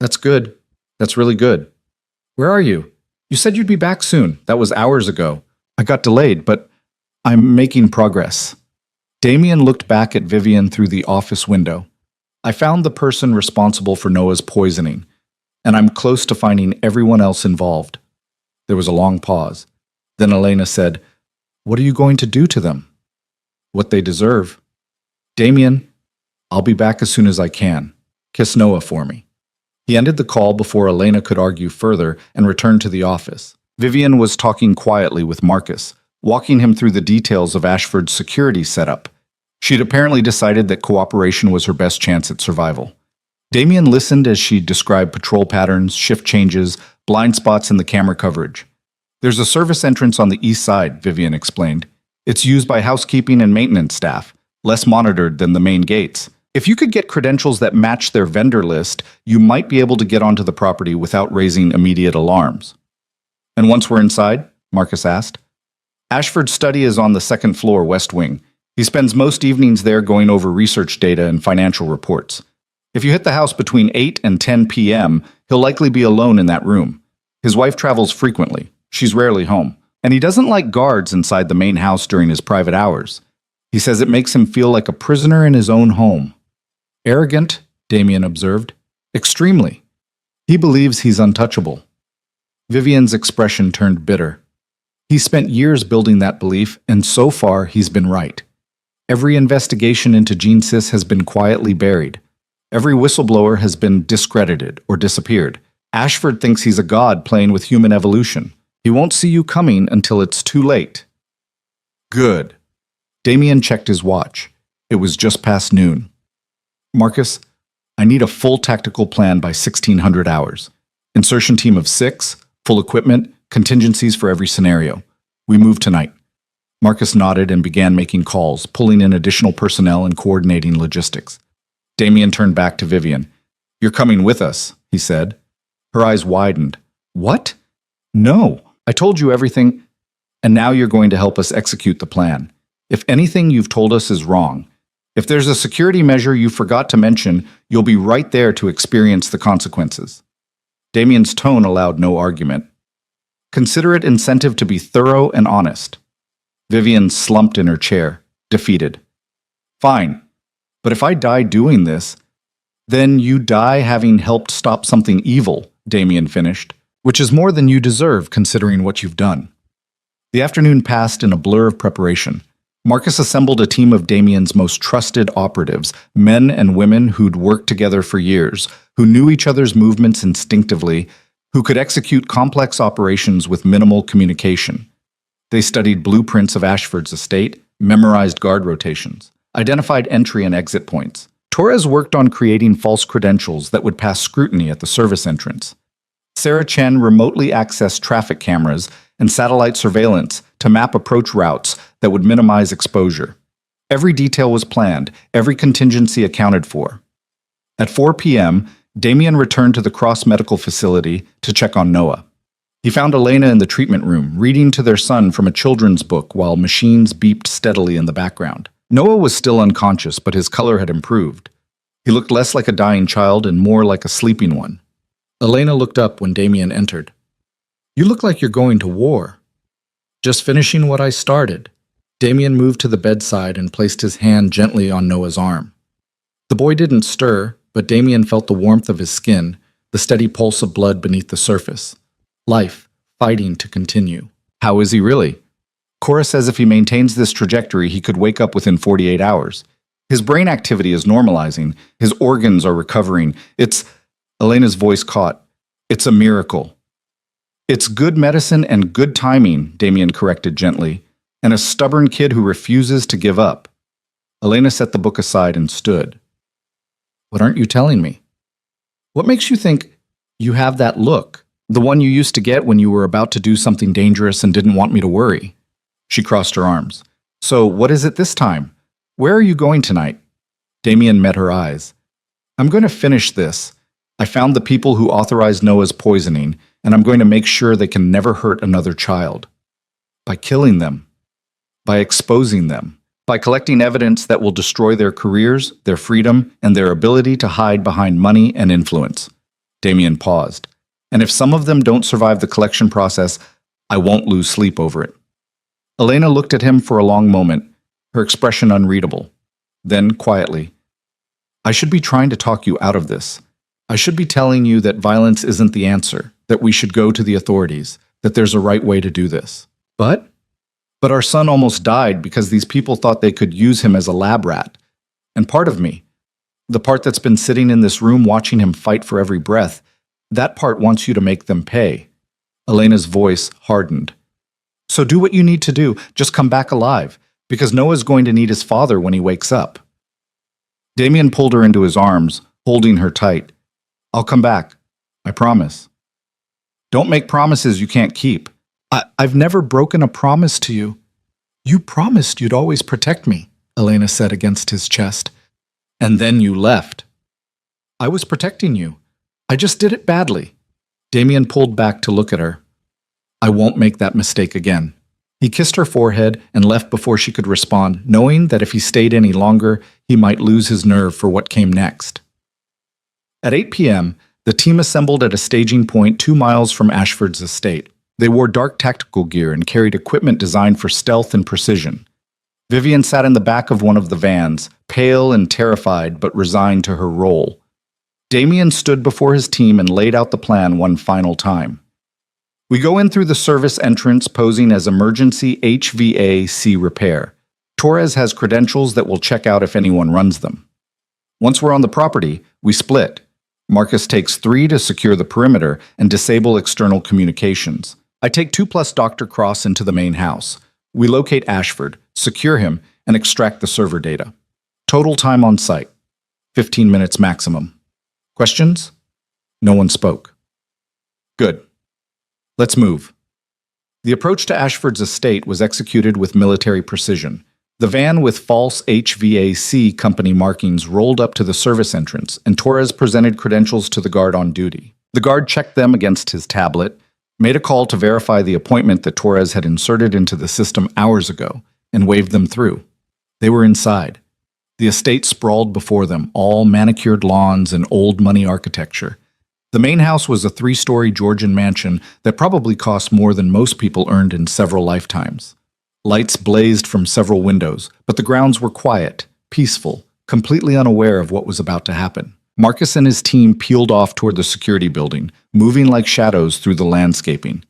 That's good. That's really good. Where are you? You said you'd be back soon. That was hours ago. I got delayed, but I'm making progress. Damien looked back at Vivian through the office window. I found the person responsible for Noah's poisoning, and I'm close to finding everyone else involved. There was a long pause. Then Elena said, What are you going to do to them? What they deserve. Damien, I'll be back as soon as I can. Kiss Noah for me. He ended the call before Elena could argue further and returned to the office. Vivian was talking quietly with Marcus, walking him through the details of Ashford's security setup. She'd apparently decided that cooperation was her best chance at survival. Damien listened as she described patrol patterns, shift changes, blind spots in the camera coverage. There's a service entrance on the east side, Vivian explained. It's used by housekeeping and maintenance staff, less monitored than the main gates. If you could get credentials that match their vendor list, you might be able to get onto the property without raising immediate alarms. And once we're inside, Marcus asked. Ashford's study is on the second floor, west wing. He spends most evenings there going over research data and financial reports. If you hit the house between 8 and 10 p.m., he'll likely be alone in that room. His wife travels frequently. She's rarely home. And he doesn't like guards inside the main house during his private hours. He says it makes him feel like a prisoner in his own home. Arrogant, Damien observed. Extremely. He believes he's untouchable. Vivian's expression turned bitter. He spent years building that belief, and so far he's been right. Every investigation into GeneSys has been quietly buried. Every whistleblower has been discredited or disappeared. Ashford thinks he's a god playing with human evolution. He won't see you coming until it's too late. Good. Damien checked his watch. It was just past noon. Marcus, I need a full tactical plan by 1600 hours. Insertion team of 6, full equipment, contingencies for every scenario. We move tonight. Marcus nodded and began making calls, pulling in additional personnel and coordinating logistics. Damien turned back to Vivian. You're coming with us, he said. Her eyes widened. What? No, I told you everything, and now you're going to help us execute the plan. If anything you've told us is wrong, if there's a security measure you forgot to mention, you'll be right there to experience the consequences. Damien's tone allowed no argument. Consider it incentive to be thorough and honest. Vivian slumped in her chair, defeated. Fine, but if I die doing this, then you die having helped stop something evil, Damien finished, which is more than you deserve considering what you've done. The afternoon passed in a blur of preparation. Marcus assembled a team of Damien's most trusted operatives, men and women who'd worked together for years, who knew each other's movements instinctively, who could execute complex operations with minimal communication. They studied blueprints of Ashford's estate, memorized guard rotations, identified entry and exit points. Torres worked on creating false credentials that would pass scrutiny at the service entrance. Sarah Chen remotely accessed traffic cameras and satellite surveillance to map approach routes that would minimize exposure. Every detail was planned, every contingency accounted for. At 4 p.m., Damien returned to the Cross Medical Facility to check on Noah. He found Elena in the treatment room, reading to their son from a children's book while machines beeped steadily in the background. Noah was still unconscious, but his color had improved. He looked less like a dying child and more like a sleeping one. Elena looked up when Damien entered. You look like you're going to war. Just finishing what I started. Damien moved to the bedside and placed his hand gently on Noah's arm. The boy didn't stir, but Damien felt the warmth of his skin, the steady pulse of blood beneath the surface. Life, fighting to continue. How is he really? Cora says if he maintains this trajectory, he could wake up within 48 hours. His brain activity is normalizing. His organs are recovering. Elena's voice caught. It's a miracle. It's good medicine and good timing, Damien corrected gently, and a stubborn kid who refuses to give up. Elena set the book aside and stood. What aren't you telling me? What makes you think you have that look? The one you used to get when you were about to do something dangerous and didn't want me to worry. She crossed her arms. So what is it this time? Where are you going tonight? Damien met her eyes. I'm going to finish this. I found the people who authorized Noah's poisoning, and I'm going to make sure they can never hurt another child. By killing them. By exposing them. By collecting evidence that will destroy their careers, their freedom, and their ability to hide behind money and influence. Damien paused. And if some of them don't survive the collection process, I won't lose sleep over it. Elena looked at him for a long moment, her expression unreadable. Then, quietly, I should be trying to talk you out of this. I should be telling you that violence isn't the answer, that we should go to the authorities, that there's a right way to do this. But our son almost died because these people thought they could use him as a lab rat. And part of me, the part that's been sitting in this room watching him fight for every breath, that part wants you to make them pay. Elena's voice hardened. So do what you need to do, just come back alive, because Noah's going to need his father when he wakes up. Damien pulled her into his arms, holding her tight. I'll come back, I promise. Don't make promises you can't keep. I've never broken a promise to you. You promised you'd always protect me, Elena said against his chest. And then you left. I was protecting you. I just did it badly. Damien pulled back to look at her. I won't make that mistake again. He kissed her forehead and left before she could respond, knowing that if he stayed any longer, he might lose his nerve for what came next. At 8 p.m., the team assembled at a staging point 2 miles from Ashford's estate. They wore dark tactical gear and carried equipment designed for stealth and precision. Vivian sat in the back of one of the vans, pale and terrified but resigned to her role. Damien stood before his team and laid out the plan one final time. We go in through the service entrance posing as emergency HVAC repair. Torres has credentials that will check out if anyone runs them. Once we're on the property, we split. Marcus takes 3 to secure the perimeter and disable external communications. I take 2 plus Dr. Cross into the main house. We locate Ashford, secure him, and extract the server data. Total time on site, 15 minutes maximum. Questions? No one spoke. Good. Let's move. The approach to Ashford's estate was executed with military precision. The van with false HVAC company markings rolled up to the service entrance, and Torres presented credentials to the guard on duty. The guard checked them against his tablet, made a call to verify the appointment that Torres had inserted into the system hours ago, and waved them through. They were inside. The estate sprawled before them, all manicured lawns and old money architecture. The main house was a 3-story Georgian mansion that probably cost more than most people earned in several lifetimes. Lights blazed from several windows, but the grounds were quiet, peaceful, completely unaware of what was about to happen. Marcus and his team peeled off toward the security building, moving like shadows through the landscaping.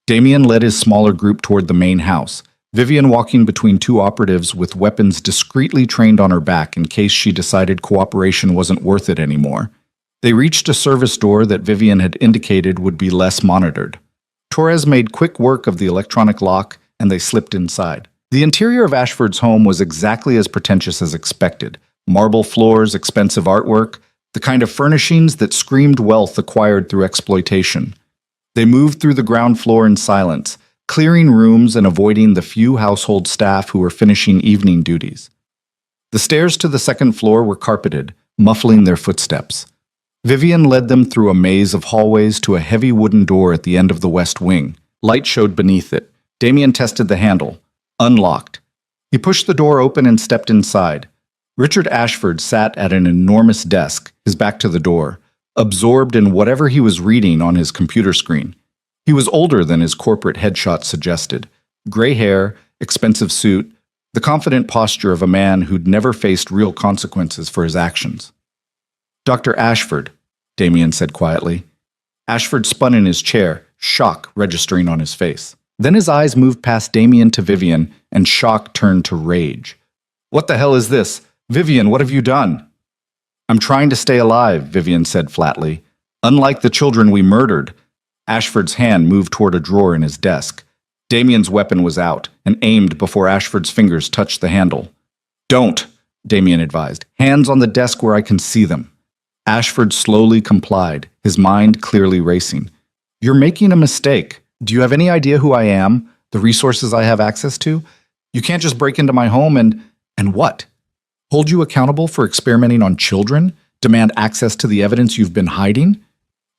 Damien led his smaller group toward the main house, Vivian walking between 2 operatives with weapons discreetly trained on her back in case she decided cooperation wasn't worth it anymore. They reached a service door that Vivian had indicated would be less monitored. Torres made quick work of the electronic lock, and they slipped inside. The interior of Ashford's home was exactly as pretentious as expected. Marble floors, expensive artwork, the kind of furnishings that screamed wealth acquired through exploitation. They moved through the ground floor in silence, clearing rooms and avoiding the few household staff who were finishing evening duties. The stairs to the second floor were carpeted, muffling their footsteps. Vivian led them through a maze of hallways to a heavy wooden door at the end of the west wing. Light showed beneath it. Damien tested the handle. Unlocked. He pushed the door open and stepped inside. Richard Ashford sat at an enormous desk, his back to the door, absorbed in whatever he was reading on his computer screen. He was older than his corporate headshot suggested. Gray hair, expensive suit, the confident posture of a man who'd never faced real consequences for his actions. "Dr. Ashford," Damien said quietly. Ashford spun in his chair, shock registering on his face. Then his eyes moved past Damien to Vivian, and shock turned to rage. "What the hell is this? Vivian, what have you done?" "I'm trying to stay alive," Vivian said flatly. "Unlike the children we murdered." Ashford's hand moved toward a drawer in his desk. Damien's weapon was out, and aimed before Ashford's fingers touched the handle. "Don't," Damien advised. "Hands on the desk where I can see them." Ashford slowly complied, his mind clearly racing. "You're making a mistake. Do you have any idea who I am? The resources I have access to? You can't just break into my home and what? Hold you accountable for experimenting on children? Demand access to the evidence you've been hiding?"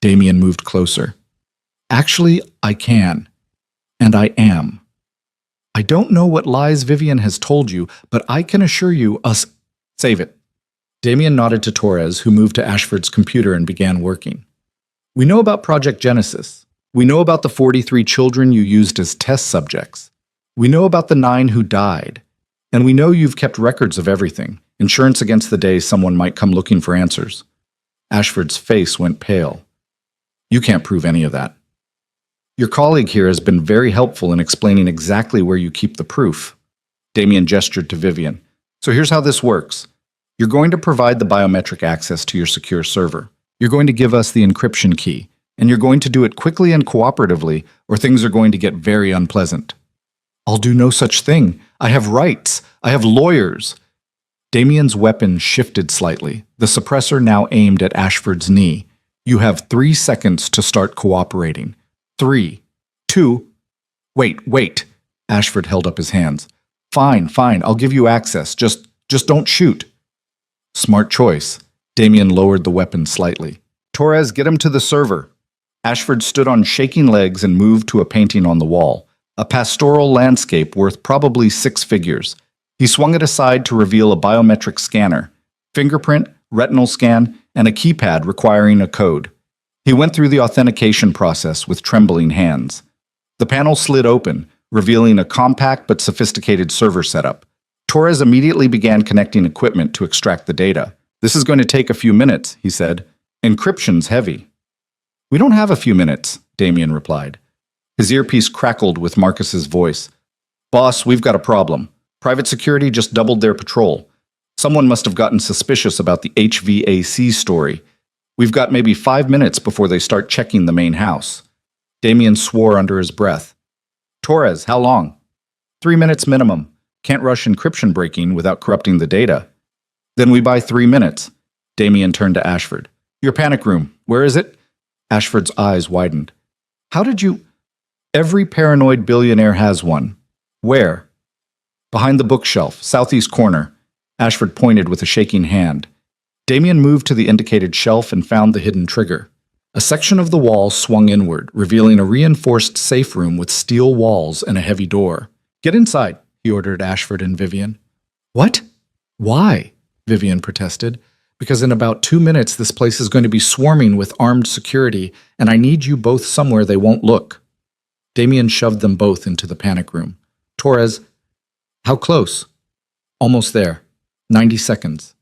Damien moved closer. "Actually, I can. And I am. I don't know what lies Vivian has told you, but I can assure you Save it." Damien nodded to Torres, who moved to Ashford's computer and began working. "We know about Project Genesis. We know about the 43 children you used as test subjects. We know about the 9 who died. And we know you've kept records of everything, insurance against the day someone might come looking for answers." Ashford's face went pale. "You can't prove any of that." "Your colleague here has been very helpful in explaining exactly where you keep the proof." Damien gestured to Vivian. "So here's how this works. You're going to provide the biometric access to your secure server. You're going to give us the encryption key, and you're going to do it quickly and cooperatively, or things are going to get very unpleasant." "I'll do no such thing. I have rights. I have lawyers." Damien's weapon shifted slightly, the suppressor now aimed at Ashford's knee. "You have 3 seconds to start cooperating. 3, 2... Wait. Ashford held up his hands. Fine, I'll give you access. Just don't shoot." "Smart choice." Damien lowered the weapon slightly. "Torres, get him to the server." Ashford stood on shaking legs and moved to a painting on the wall, a pastoral landscape worth probably 6 figures. He swung it aside to reveal a biometric scanner, fingerprint, retinal scan, and a keypad requiring a code. He went through the authentication process with trembling hands. The panel slid open, revealing a compact but sophisticated server setup. Torres immediately began connecting equipment to extract the data. "This is going to take a few minutes," he said. "Encryption's heavy." "We don't have a few minutes," Damien replied. His earpiece crackled with Marcus's voice. "Boss, we've got a problem. Private security just doubled their patrol. Someone must have gotten suspicious about the HVAC story. We've got maybe 5 minutes before they start checking the main house." Damien swore under his breath. "Torres, how long?" 3 minutes minimum. Can't rush encryption breaking without corrupting the data." Then we buy 3 minutes. Damien turned to Ashford. Your panic room. Where is it? Ashford's eyes widened. How did you... Every paranoid billionaire has one. Where? Behind the bookshelf, southeast corner. Ashford pointed with a shaking hand. Damien moved to the indicated shelf and found the hidden trigger. A section of the wall swung inward, revealing a reinforced safe room with steel walls and a heavy door. Get inside, he ordered Ashford and Vivian. What? Why? Vivian protested. Because in about 2 minutes this place is going to be swarming with armed security, and I need you both somewhere they won't look. Damien shoved them both into the panic room. Torres, how close? Almost there. 90 seconds.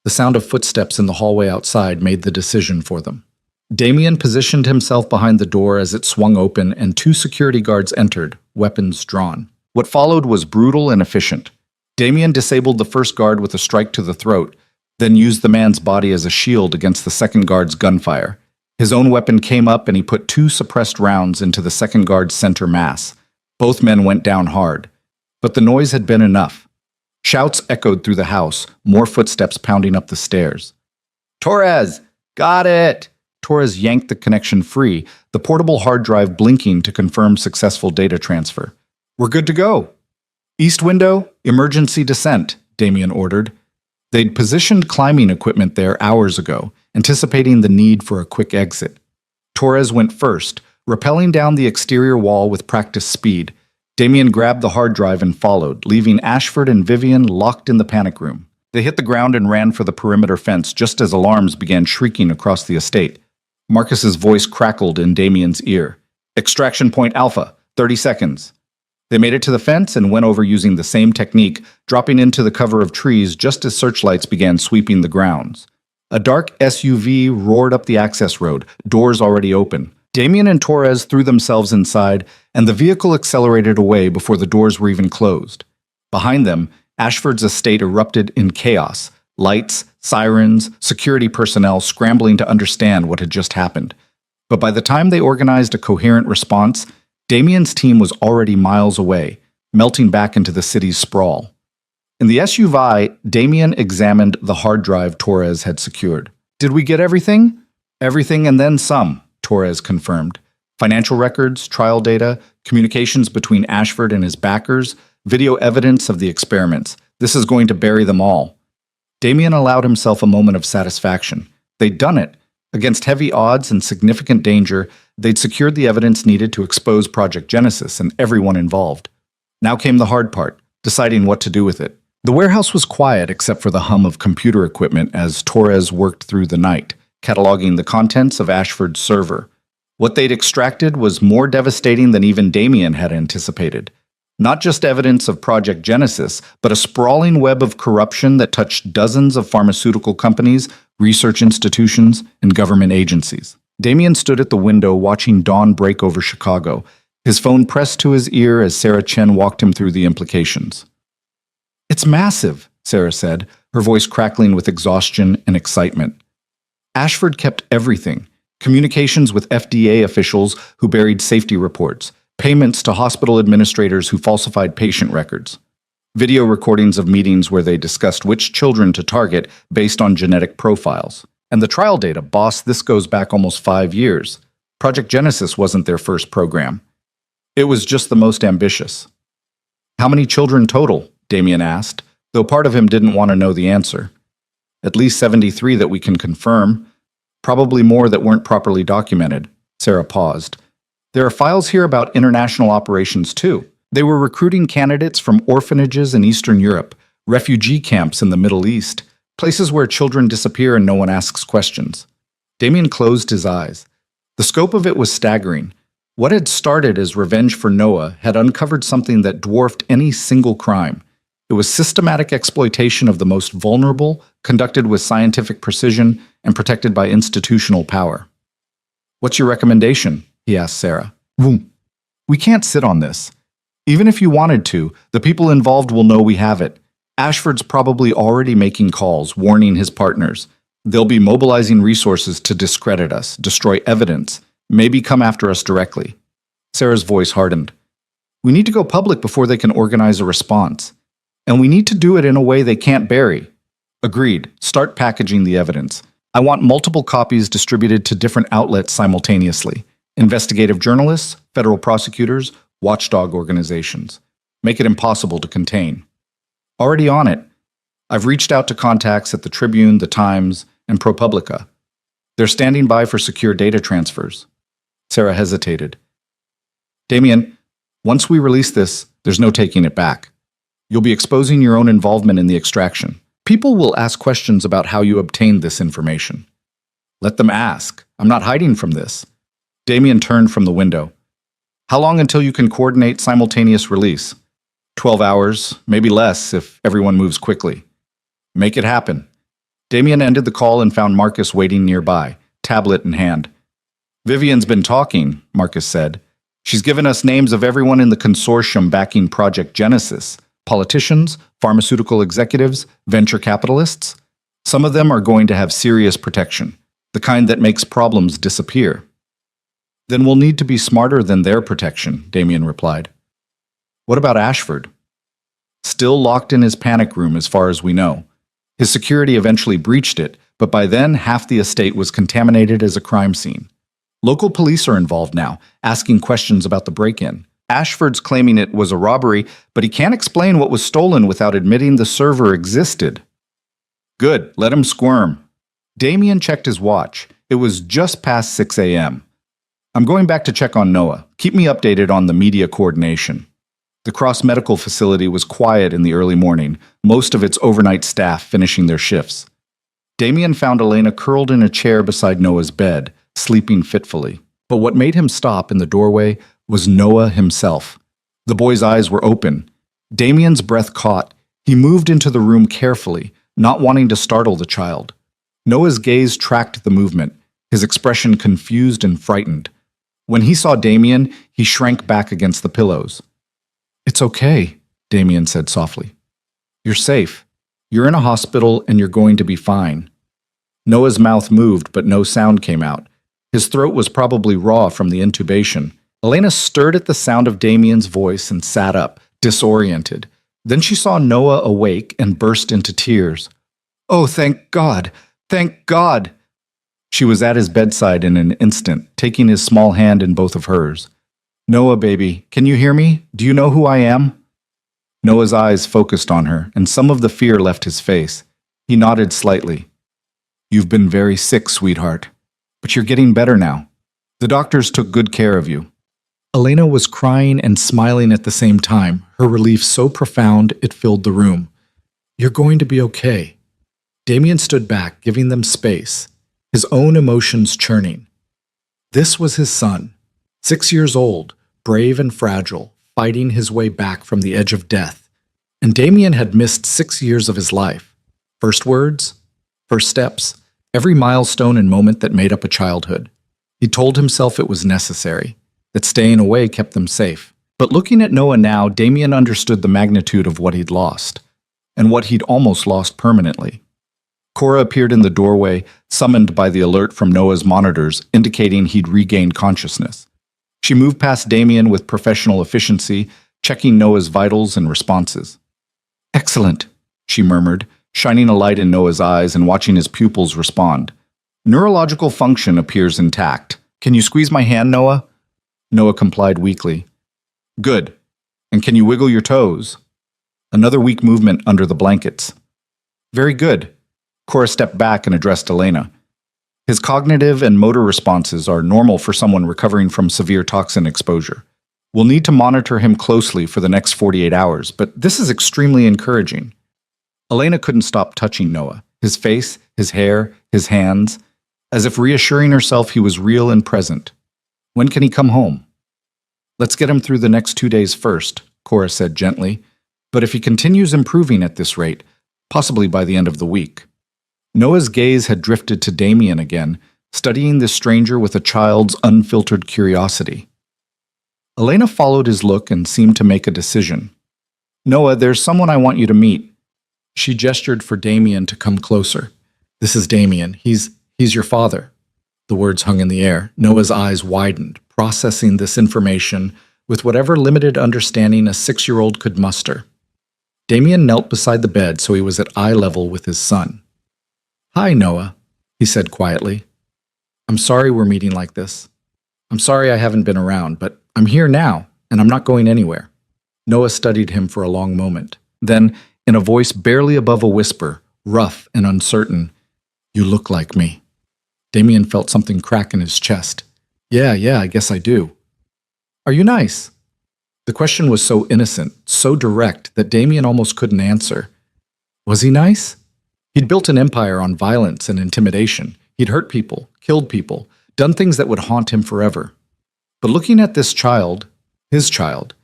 The sound of footsteps in the hallway outside made the decision for them. Damien positioned himself behind the door as it swung open, and 2 security guards entered, weapons drawn. What followed was brutal and efficient. Damien disabled the first guard with a strike to the throat, then used the man's body as a shield against the second guard's gunfire. His own weapon came up and he put 2 suppressed rounds into the second guard's center mass. Both men went down hard. But the noise had been enough. Shouts echoed through the house, more footsteps pounding up the stairs. Torres! Got it! Torres yanked the connection free, the portable hard drive blinking to confirm successful data transfer. We're good to go. East window, emergency descent, Damien ordered. They'd positioned climbing equipment there hours ago, anticipating the need for a quick exit. Torres went first, rappelling down the exterior wall with practiced speed. Damien grabbed the hard drive and followed, leaving Ashford and Vivian locked in the panic room. They hit the ground and ran for the perimeter fence just as alarms began shrieking across the estate. Marcus's voice crackled in Damien's ear. Extraction point Alpha, 30 seconds. They made it to the fence and went over using the same technique, dropping into the cover of trees just as searchlights began sweeping the grounds. A dark SUV roared up the access road, doors already open. Damien and Torres threw themselves inside, and the vehicle accelerated away before the doors were even closed. Behind them, Ashford's estate erupted in chaos. Lights, sirens, security personnel scrambling to understand what had just happened. But by the time they organized a coherent response, Damien's team was already miles away, melting back into the city's sprawl. In the SUV, Damien examined the hard drive Torres had secured. Did we get everything? Everything and then some, Torres confirmed. Financial records, trial data, communications between Ashford and his backers, video evidence of the experiments. This is going to bury them all. Damien allowed himself a moment of satisfaction. They'd done it. Against heavy odds and significant danger, they'd secured the evidence needed to expose Project Genesis and everyone involved. Now came the hard part, deciding what to do with it. The warehouse was quiet except for the hum of computer equipment as Torres worked through the night, cataloging the contents of Ashford's server. What they'd extracted was more devastating than even Damien had anticipated. Not just evidence of Project Genesis, but a sprawling web of corruption that touched dozens of pharmaceutical companies, research institutions, and government agencies. Damien stood at the window watching dawn break over Chicago, his phone pressed to his ear as Sarah Chen walked him through the implications. It's massive, Sarah said, her voice crackling with exhaustion and excitement. Ashford kept everything: communications with FDA officials who buried safety reports, payments to hospital administrators who falsified patient records, video recordings of meetings where they discussed which children to target based on genetic profiles. And the trial data, boss, this goes back almost 5 years. Project Genesis wasn't their first program. It was just the most ambitious. How many children total? Damien asked, though part of him didn't want to know the answer. At least 73 that we can confirm. Probably more that weren't properly documented. Sarah paused. There are files here about international operations too. They were recruiting candidates from orphanages in Eastern Europe, refugee camps in the Middle East, places where children disappear and no one asks questions. Damien closed his eyes. The scope of it was staggering. What had started as revenge for Noah had uncovered something that dwarfed any single crime. It was systematic exploitation of the most vulnerable, conducted with scientific precision, and protected by institutional power. What's your recommendation? He asked Sarah. We can't sit on this. Even if you wanted to, the people involved will know we have it. Ashford's probably already making calls, warning his partners. They'll be mobilizing resources to discredit us, destroy evidence, maybe come after us directly. Sarah's voice hardened. We need to go public before they can organize a response. And we need to do it in a way they can't bury. Agreed. Start packaging the evidence. I want multiple copies distributed to different outlets simultaneously. Investigative journalists, federal prosecutors, watchdog organizations. Make it impossible to contain. Already on it. I've reached out to contacts at the Tribune, the Times, and ProPublica. They're standing by for secure data transfers. Sarah hesitated. Damien, once we release this, there's no taking it back. You'll be exposing your own involvement in the extraction. People will ask questions about how you obtained this information. Let them ask. I'm not hiding from this. Damien turned from the window. How long until you can coordinate simultaneous release? 12 hours, maybe less if everyone moves quickly. Make it happen. Damien ended the call and found Marcus waiting nearby, tablet in hand. Vivian's been talking, Marcus said. She's given us names of everyone in the consortium backing Project Genesis. Politicians, pharmaceutical executives, venture capitalists. Some of them are going to have serious protection, the kind that makes problems disappear. Then we'll need to be smarter than their protection, Damien replied. What about Ashford? Still locked in his panic room as far as we know. His security eventually breached it, but by then half the estate was contaminated as a crime scene. Local police are involved now, asking questions about the break-in. Ashford's claiming it was a robbery, but he can't explain what was stolen without admitting the server existed. Good, let him squirm. Damien checked his watch. It was just past 6 a.m. I'm going back to check on Noah. Keep me updated on the media coordination. The Cross Medical Facility was quiet in the early morning, most of its overnight staff finishing their shifts. Damien found Elena curled in a chair beside Noah's bed, sleeping fitfully. But what made him stop in the doorway was Noah himself. The boy's eyes were open. Damien's breath caught. He moved into the room carefully, not wanting to startle the child. Noah's gaze tracked the movement, his expression confused and frightened. When he saw Damien, he shrank back against the pillows. It's okay, Damien said softly. You're safe. You're in a hospital and you're going to be fine. Noah's mouth moved, but no sound came out. His throat was probably raw from the intubation. Elena stirred at the sound of Damien's voice and sat up, disoriented. Then she saw Noah awake and burst into tears. Oh, thank God! Thank God! She was at his bedside in an instant, taking his small hand in both of hers. Noah, baby, can you hear me? Do you know who I am? Noah's eyes focused on her, and some of the fear left his face. He nodded slightly. You've been very sick, sweetheart. But you're getting better now. The doctors took good care of you. Elena was crying and smiling at the same time, her relief so profound it filled the room. You're going to be okay. Damien stood back, giving them space, his own emotions churning. This was his son, 6 years old, brave and fragile, fighting his way back from the edge of death. And Damien had missed 6 years of his life. First words, first steps, every milestone and moment that made up a childhood. He told himself it was necessary, that staying away kept them safe. But looking at Noah now, Damien understood the magnitude of what he'd lost, and what he'd almost lost permanently. Cora appeared in the doorway, summoned by the alert from Noah's monitors, indicating he'd regained consciousness. She moved past Damien with professional efficiency, checking Noah's vitals and responses. Excellent, she murmured, shining a light in Noah's eyes and watching his pupils respond. Neurological function appears intact. Can you squeeze my hand, Noah? Noah complied weakly. Good. And can you wiggle your toes? Another weak movement under the blankets. Very good. Cora stepped back and addressed Elena. His cognitive and motor responses are normal for someone recovering from severe toxin exposure. We'll need to monitor him closely for the next 48 hours, but this is extremely encouraging. Elena couldn't stop touching Noah, his face, his hair, his hands, as if reassuring herself he was real and present. When can he come home? Let's get him through the next 2 days first, Cora said gently, but if he continues improving at this rate, possibly by the end of the week. Noah's gaze had drifted to Damien again, studying this stranger with a child's unfiltered curiosity. Elena followed his look and seemed to make a decision. Noah, there's someone I want you to meet. She gestured for Damien to come closer. This is Damien. He's your father. The words hung in the air. Noah's eyes widened, processing this information with whatever limited understanding a 6-year-old could muster. Damien knelt beside the bed so he was at eye level with his son. "Hi, Noah," he said quietly. "I'm sorry we're meeting like this. I'm sorry I haven't been around, but I'm here now, and I'm not going anywhere." Noah studied him for a long moment. Then, in a voice barely above a whisper, rough and uncertain, "You look like me." Damien felt something crack in his chest. Yeah, I guess I do." "Are you nice?" The question was so innocent, so direct, that Damien almost couldn't answer. Was he nice? He'd built an empire on violence and intimidation. He'd hurt people, killed people, done things that would haunt him forever. But looking at this child, his child,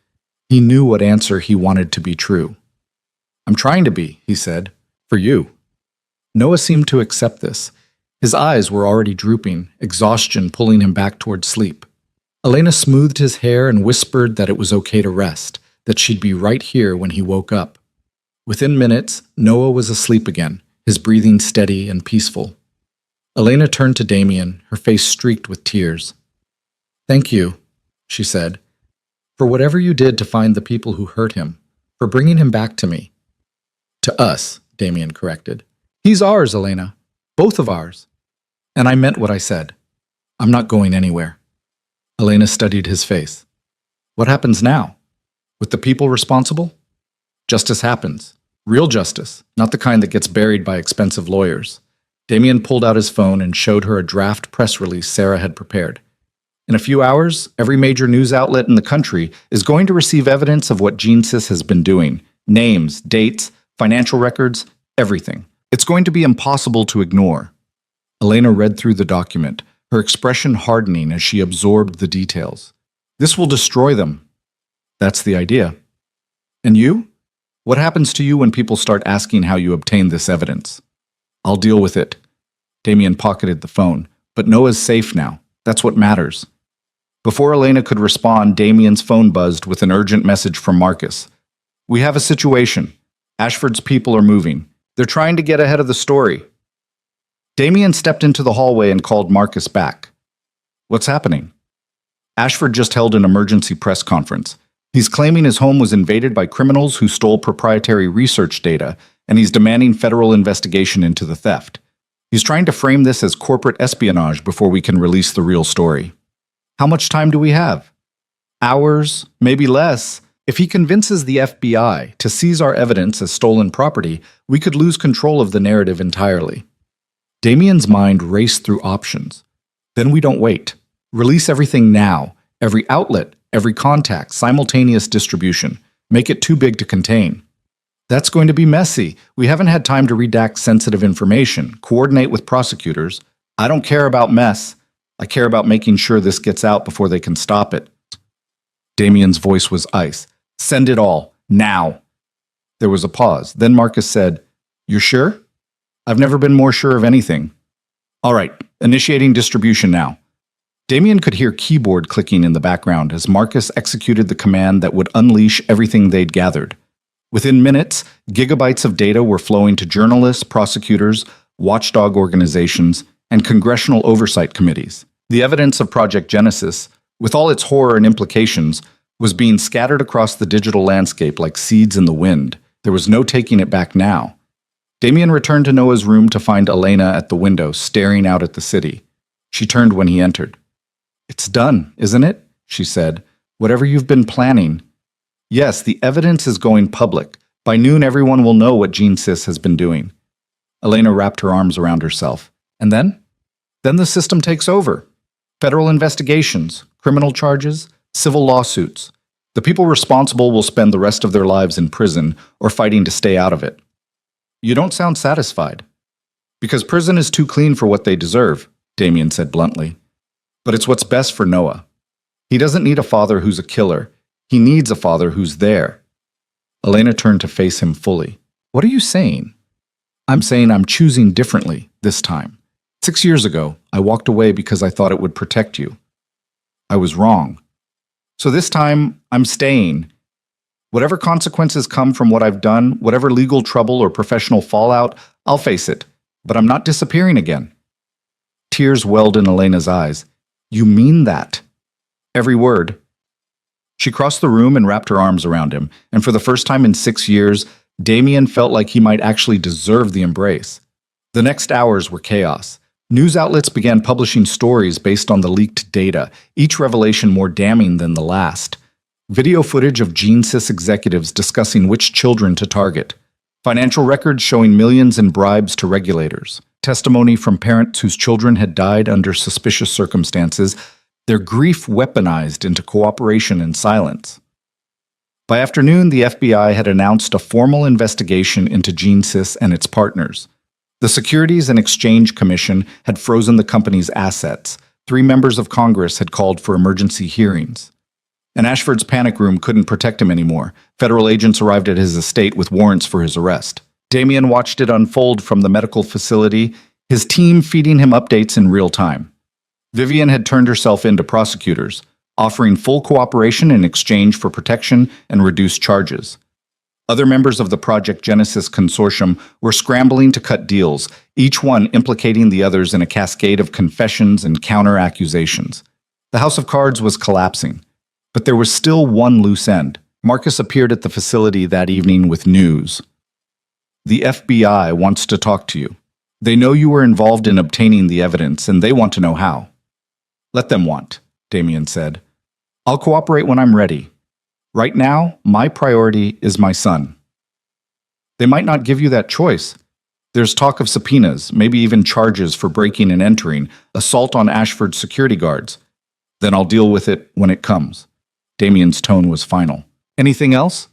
he knew what answer he wanted to be true. "I'm trying to be," he said, "for you." Noah seemed to accept this. His eyes were already drooping, exhaustion pulling him back toward sleep. Elena smoothed his hair and whispered that it was okay to rest, that she'd be right here when he woke up. Within minutes, Noah was asleep again, his breathing steady and peaceful. Elena turned to Damien, her face streaked with tears. "Thank you," she said, "for whatever you did to find the people who hurt him, for bringing him back to me." "To us," Damien corrected. "He's ours, Elena. Both of ours." And I meant what I said. I'm not going anywhere. Elena studied his face. "What happens now? With the people responsible?" "Justice happens. Real justice, not the kind that gets buried by expensive lawyers." Damien pulled out his phone and showed her a draft press release Sarah had prepared. "In a few hours, every major news outlet in the country is going to receive evidence of what GeneSys has been doing. Names, dates, financial records, everything. It's going to be impossible to ignore." Elena read through the document, her expression hardening as she absorbed the details. "This will destroy them." "That's the idea." "And you? What happens to you when people start asking how you obtained this evidence?" "I'll deal with it." Damien pocketed the phone. "But Noah's safe now. That's what matters." Before Elena could respond, Damien's phone buzzed with an urgent message from Marcus. "We have a situation. Ashford's people are moving. They're trying to get ahead of the story." Damien stepped into the hallway and called Marcus back. "What's happening?" "Ashford just held an emergency press conference. He's claiming his home was invaded by criminals who stole proprietary research data, and he's demanding federal investigation into the theft. He's trying to frame this as corporate espionage before we can release the real story." "How much time do we have?" "Hours, maybe less. If he convinces the FBI to seize our evidence as stolen property, we could lose control of the narrative entirely." Damien's mind raced through options. "Then we don't wait. Release everything now. Every outlet, every contact, simultaneous distribution. Make it too big to contain." "That's going to be messy. We haven't had time to redact sensitive information, coordinate with prosecutors. I don't care about mess. I care about making sure this gets out before they can stop it." Damien's voice was ice. "Send it all. Now." There was a pause. Then Marcus said, "You're sure?" "I've never been more sure of anything." "All right, initiating distribution now." Damien could hear keyboard clicking in the background as Marcus executed the command that would unleash everything they'd gathered. Within minutes, gigabytes of data were flowing to journalists, prosecutors, watchdog organizations, and congressional oversight committees. The evidence of Project Genesis, with all its horror and implications, was being scattered across the digital landscape like seeds in the wind. There was no taking it back now. Damien returned to Noah's room to find Elena at the window, staring out at the city. She turned when he entered. "It's done, isn't it?" she said. "Whatever you've been planning." "Yes, the evidence is going public. By noon, everyone will know what GeneSys has been doing." Elena wrapped her arms around herself. "And then?" "Then the system takes over. Federal investigations, criminal charges, civil lawsuits. The people responsible will spend the rest of their lives in prison or fighting to stay out of it." "You don't sound satisfied." "Because prison is too clean for what they deserve," Damien said bluntly. "But it's what's best for Noah. He doesn't need a father who's a killer. He needs a father who's there." Elena turned to face him fully. "What are you saying?" "I'm saying I'm choosing differently this time. 6 years ago, I walked away because I thought it would protect you. I was wrong. So this time, I'm staying. Whatever consequences come from what I've done, whatever legal trouble or professional fallout, I'll face it. But I'm not disappearing again." Tears welled in Elena's eyes. "You mean that?" "Every word." She crossed the room and wrapped her arms around him, and for the first time in 6 years, Damien felt like he might actually deserve the embrace. The next hours were chaos. News outlets began publishing stories based on the leaked data, each revelation more damning than the last. Video footage of GeneSys executives discussing which children to target. Financial records showing millions in bribes to regulators. Testimony from parents whose children had died under suspicious circumstances, their grief weaponized into cooperation and silence. By afternoon, the FBI had announced a formal investigation into GeneSys and its partners. The Securities and Exchange Commission had frozen the company's assets. 3 members of Congress had called for emergency hearings. And Ashford's panic room couldn't protect him anymore. Federal agents arrived at his estate with warrants for his arrest. Damien watched it unfold from the medical facility, his team feeding him updates in real time. Vivian had turned herself in to prosecutors, offering full cooperation in exchange for protection and reduced charges. Other members of the Project Genesis consortium were scrambling to cut deals, each one implicating the others in a cascade of confessions and counter-accusations. The House of Cards was collapsing, but there was still one loose end. Marcus appeared at the facility that evening with news. The FBI wants to talk to you. They know you were involved in obtaining the evidence, and they want to know how. Let them want, Damien said. I'll cooperate when I'm ready. Right now, my priority is my son. They might not give you that choice. There's talk of subpoenas, maybe even charges for breaking and entering, assault on Ashford's security guards. Then I'll deal with it when it comes. Damien's tone was final. Anything else?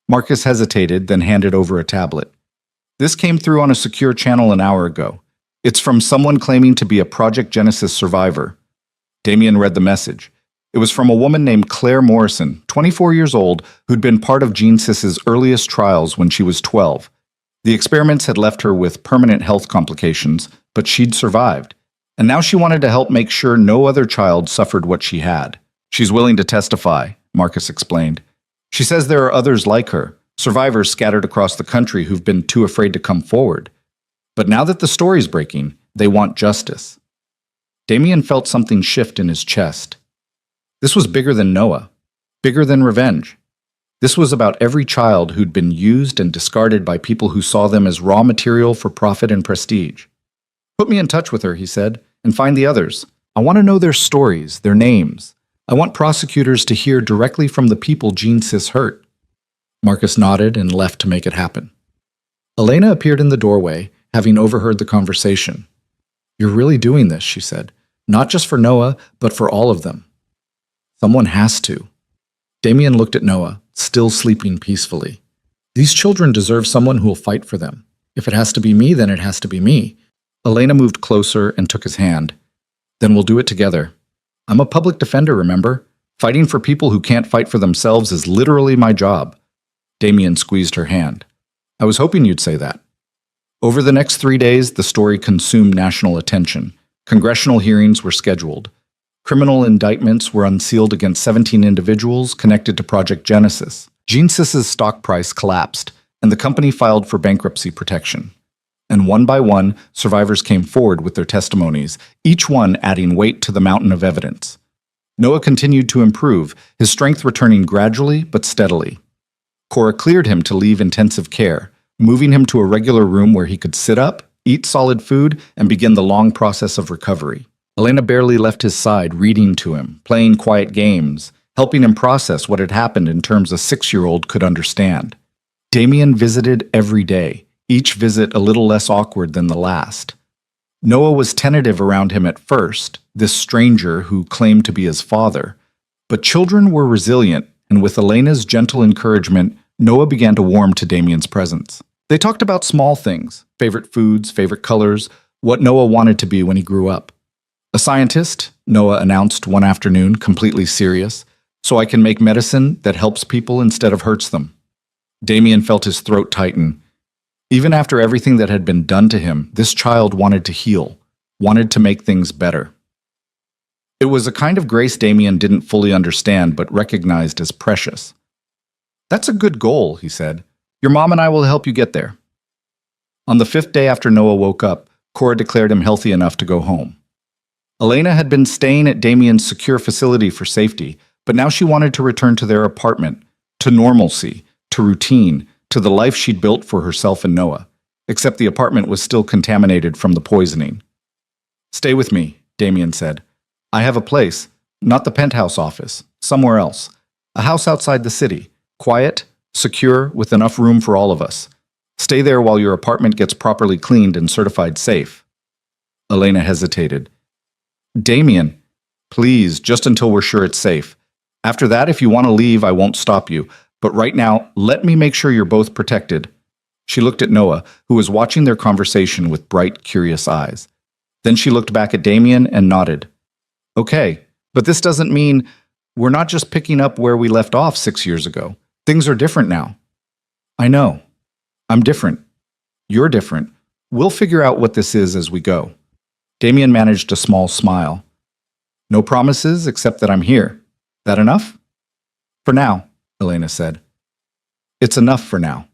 Marcus hesitated, then handed over a tablet. This came through on a secure channel an hour ago. It's from someone claiming to be a Project Genesis survivor. Damien read the message. It was from a woman named Claire Morrison, 24 years old, who'd been part of GeneSys's earliest trials when she was 12. The experiments had left her with permanent health complications, but she'd survived. And now she wanted to help make sure no other child suffered what she had. She's willing to testify, Marcus explained. She says there are others like her, survivors scattered across the country who've been too afraid to come forward. But now that the story's breaking, they want justice. Damien felt something shift in his chest. This was bigger than Noah, bigger than revenge. This was about every child who'd been used and discarded by people who saw them as raw material for profit and prestige. Put me in touch with her, he said, and find the others. I want to know their stories, their names. I want prosecutors to hear directly from the people GeneSys hurt. Marcus nodded and left to make it happen. Elena appeared in the doorway, having overheard the conversation. You're really doing this, she said. Not just for Noah, but for all of them. Someone has to. Damien looked at Noah, still sleeping peacefully. These children deserve someone who will fight for them. If it has to be me, then it has to be me. Elena moved closer and took his hand. Then we'll do it together. I'm a public defender, remember? Fighting for people who can't fight for themselves is literally my job. Damien squeezed her hand. I was hoping you'd say that. Over the next 3 days, the story consumed national attention. Congressional hearings were scheduled. Criminal indictments were unsealed against 17 individuals connected to Project Genesis. GeneSys's stock price collapsed, and the company filed for bankruptcy protection. And one by one, survivors came forward with their testimonies, each one adding weight to the mountain of evidence. Noah continued to improve, his strength returning gradually but steadily. Cora cleared him to leave intensive care, moving him to a regular room where he could sit up, eat solid food, and begin the long process of recovery. Elena barely left his side, reading to him, playing quiet games, helping him process what had happened in terms a 6-year-old could understand. Damien visited every day, each visit a little less awkward than the last. Noah was tentative around him at first, this stranger who claimed to be his father. But children were resilient, and with Elena's gentle encouragement, Noah began to warm to Damien's presence. They talked about small things, favorite foods, favorite colors, what Noah wanted to be when he grew up. A scientist, Noah announced one afternoon, completely serious, so I can make medicine that helps people instead of hurts them. Damien felt his throat tighten. Even after everything that had been done to him, this child wanted to heal, wanted to make things better. It was a kind of grace Damien didn't fully understand but recognized as precious. That's a good goal, he said. Your mom and I will help you get there. On the 5th day after Noah woke up, Cora declared him healthy enough to go home. Elena had been staying at Damien's secure facility for safety, but now she wanted to return to their apartment, to normalcy, to routine, to the life she'd built for herself and Noah, except the apartment was still contaminated from the poisoning. "Stay with me," Damien said. "I have a place, not the penthouse office, somewhere else. A house outside the city, quiet, secure, with enough room for all of us. Stay there while your apartment gets properly cleaned and certified safe." Elena hesitated. "Damien, please, just until we're sure it's safe. After that, if you want to leave, I won't stop you. But right now, let me make sure you're both protected." She looked at Noah, who was watching their conversation with bright, curious eyes. Then she looked back at Damien and nodded. "Okay, but this doesn't mean we're not just picking up where we left off 6 years ago. Things are different now." "I know. I'm different. You're different. We'll figure out what this is as we go." Damien managed a small smile. "No promises except that I'm here. That enough?" "For now," Elena said. "It's enough for now."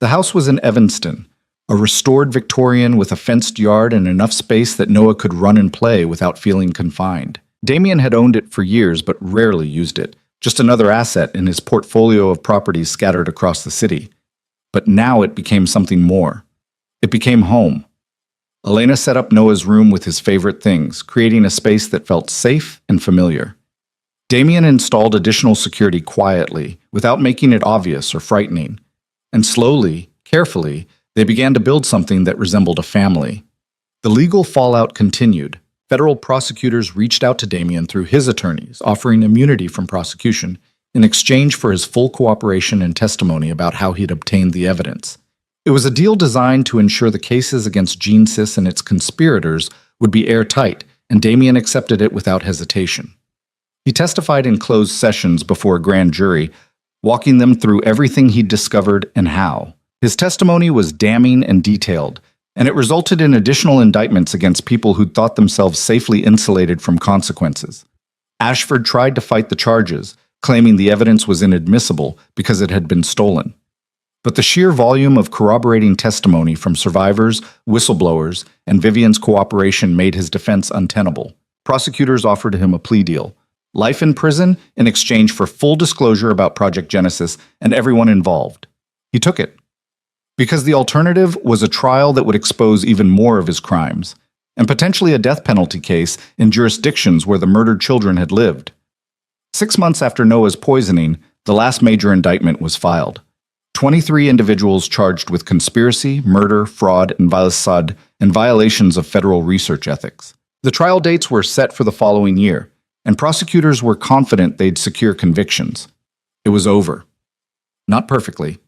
The house was in Evanston, a restored Victorian with a fenced yard and enough space that Noah could run and play without feeling confined. Damien had owned it for years but rarely used it, just another asset in his portfolio of properties scattered across the city. But now it became something more. It became home. Elena set up Noah's room with his favorite things, creating a space that felt safe and familiar. Damien installed additional security quietly, without making it obvious or frightening. And slowly, carefully, they began to build something that resembled a family. The legal fallout continued. Federal prosecutors reached out to Damien through his attorneys, offering immunity from prosecution in exchange for his full cooperation and testimony about how he'd obtained the evidence. It was a deal designed to ensure the cases against GeneSys and its conspirators would be airtight, and Damien accepted it without hesitation. He testified in closed sessions before a grand jury, walking them through everything he'd discovered and how. His testimony was damning and detailed, and it resulted in additional indictments against people who'd thought themselves safely insulated from consequences. Ashford tried to fight the charges, claiming the evidence was inadmissible because it had been stolen. But the sheer volume of corroborating testimony from survivors, whistleblowers, and Vivian's cooperation made his defense untenable. Prosecutors offered him a plea deal: life in prison in exchange for full disclosure about Project Genesis and everyone involved. He took it. Because the alternative was a trial that would expose even more of his crimes, and potentially a death penalty case in jurisdictions where the murdered children had lived. 6 months after Noah's poisoning, the last major indictment was filed. 23 individuals charged with conspiracy, murder, fraud, and violations of federal research ethics. The trial dates were set for the following year, and prosecutors were confident they'd secure convictions. It was over. Not perfectly.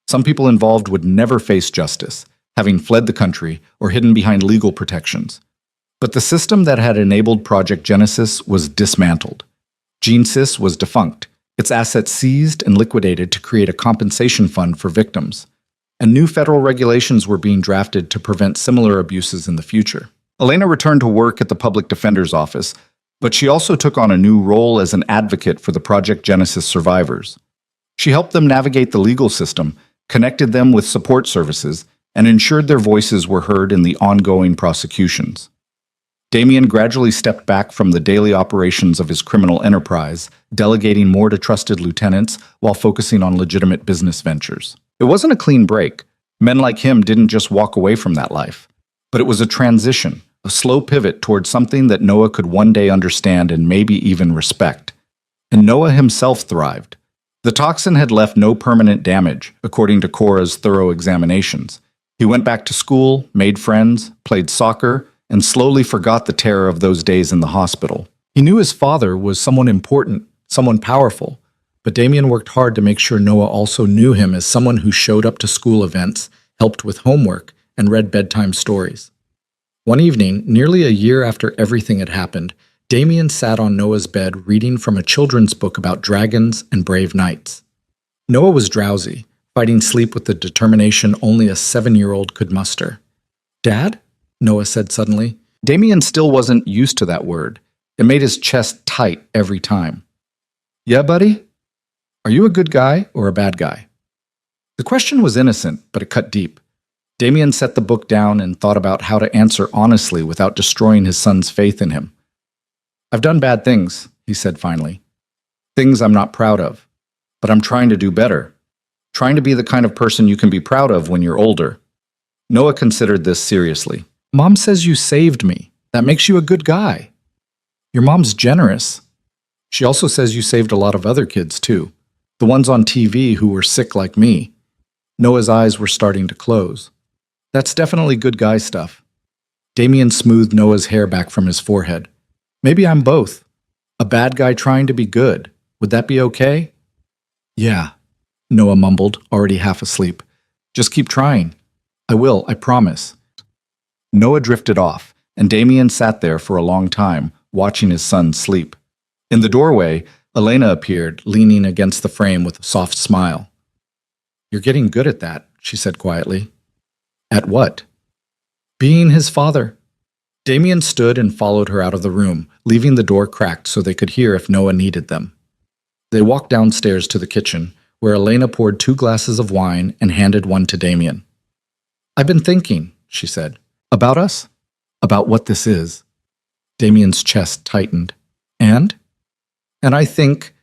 Some people involved would never face justice, having fled the country or hidden behind legal protections. But the system that had enabled Project Genesis was dismantled. GeneSys was defunct, its assets seized and liquidated to create a compensation fund for victims. And new federal regulations were being drafted to prevent similar abuses in the future. Elena returned to work at the public defender's office, but she also took on a new role as an advocate for the Project Genesis survivors. She helped them navigate the legal system, connected them with support services, and ensured their voices were heard in the ongoing prosecutions. Damien gradually stepped back from the daily operations of his criminal enterprise, delegating more to trusted lieutenants while focusing on legitimate business ventures. It wasn't a clean break. Men like him didn't just walk away from that life. But it was a transition, a slow pivot towards something that Noah could one day understand and maybe even respect. And Noah himself thrived. The toxin had left no permanent damage, according to Cora's thorough examinations. He went back to school, made friends, played soccer, and slowly forgot the terror of those days in the hospital. He knew his father was someone important, someone powerful, but Damien worked hard to make sure Noah also knew him as someone who showed up to school events, helped with homework, and read bedtime stories. One evening, nearly a year after everything had happened, Damien sat on Noah's bed reading from a children's book about dragons and brave knights. Noah was drowsy, fighting sleep with the determination only a 7-year-old could muster. "Dad?" Noah said suddenly. Damien still wasn't used to that word. It made his chest tight every time. "Yeah, buddy? Are you a good guy or a bad guy?" The question was innocent, but it cut deep. Damien set the book down and thought about how to answer honestly without destroying his son's faith in him. "I've done bad things," he said finally. "Things I'm not proud of. But I'm trying to do better. Trying to be the kind of person you can be proud of when you're older. Noah considered this seriously. Mom says you saved me. That makes you a good guy. Your mom's generous. She also says you saved a lot of other kids, too. The ones on TV who were sick like me. Noah's eyes were starting to close. That's definitely good guy stuff. Damien smoothed Noah's hair back from his forehead. Maybe I'm both. A bad guy trying to be good. Would that be okay? Yeah, Noah mumbled, already half asleep. Just keep trying. I will, I promise. Noah drifted off, and Damien sat there for a long time, watching his son sleep. In the doorway, Elena appeared, leaning against the frame with a soft smile. You're getting good at that, she said quietly. At what? Being his father. Damien stood and followed her out of the room, leaving the door cracked so they could hear if Noah needed them. They walked downstairs to the kitchen, where Elena poured 2 glasses of wine and handed one to Damien. I've been thinking, she said. About us? About what this is. Damien's chest tightened. And? And I think...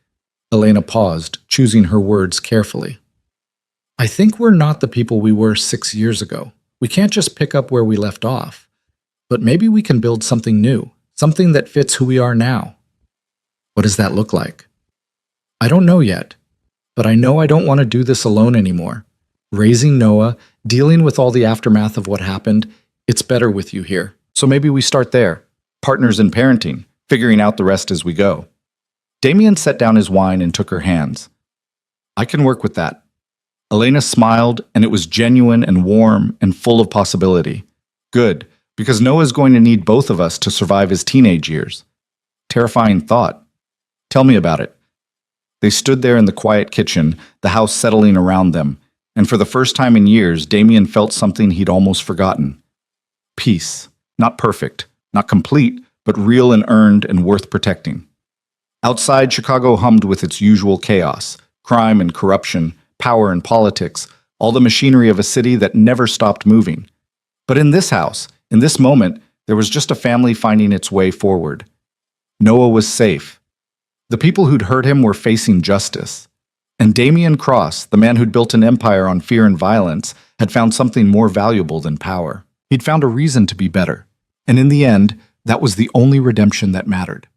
Elena paused, choosing her words carefully. I think we're not the people we were 6 years ago. We can't just pick up where we left off. But maybe we can build something new, something that fits who we are now. What does that look like? I don't know yet, but I know I don't want to do this alone anymore. Raising Noah, dealing with all the aftermath of what happened, it's better with you here. So maybe we start there, partners in parenting, figuring out the rest as we go. Damien set down his wine and took her hands. I can work with that. Elena smiled, and it was genuine and warm and full of possibility. Good, because Noah's going to need both of us to survive his teenage years. Terrifying thought. Tell me about it. They stood there in the quiet kitchen, the house settling around them, and for the first time in years, Damien felt something he'd almost forgotten. Peace. Not perfect, not complete, but real and earned and worth protecting. Outside, Chicago hummed with its usual chaos, crime and corruption, power and politics, all the machinery of a city that never stopped moving. But in this house, in this moment, there was just a family finding its way forward. Noah was safe. The people who'd hurt him were facing justice. And Damien Cross, the man who'd built an empire on fear and violence, had found something more valuable than power. He'd found a reason to be better. And in the end, that was the only redemption that mattered.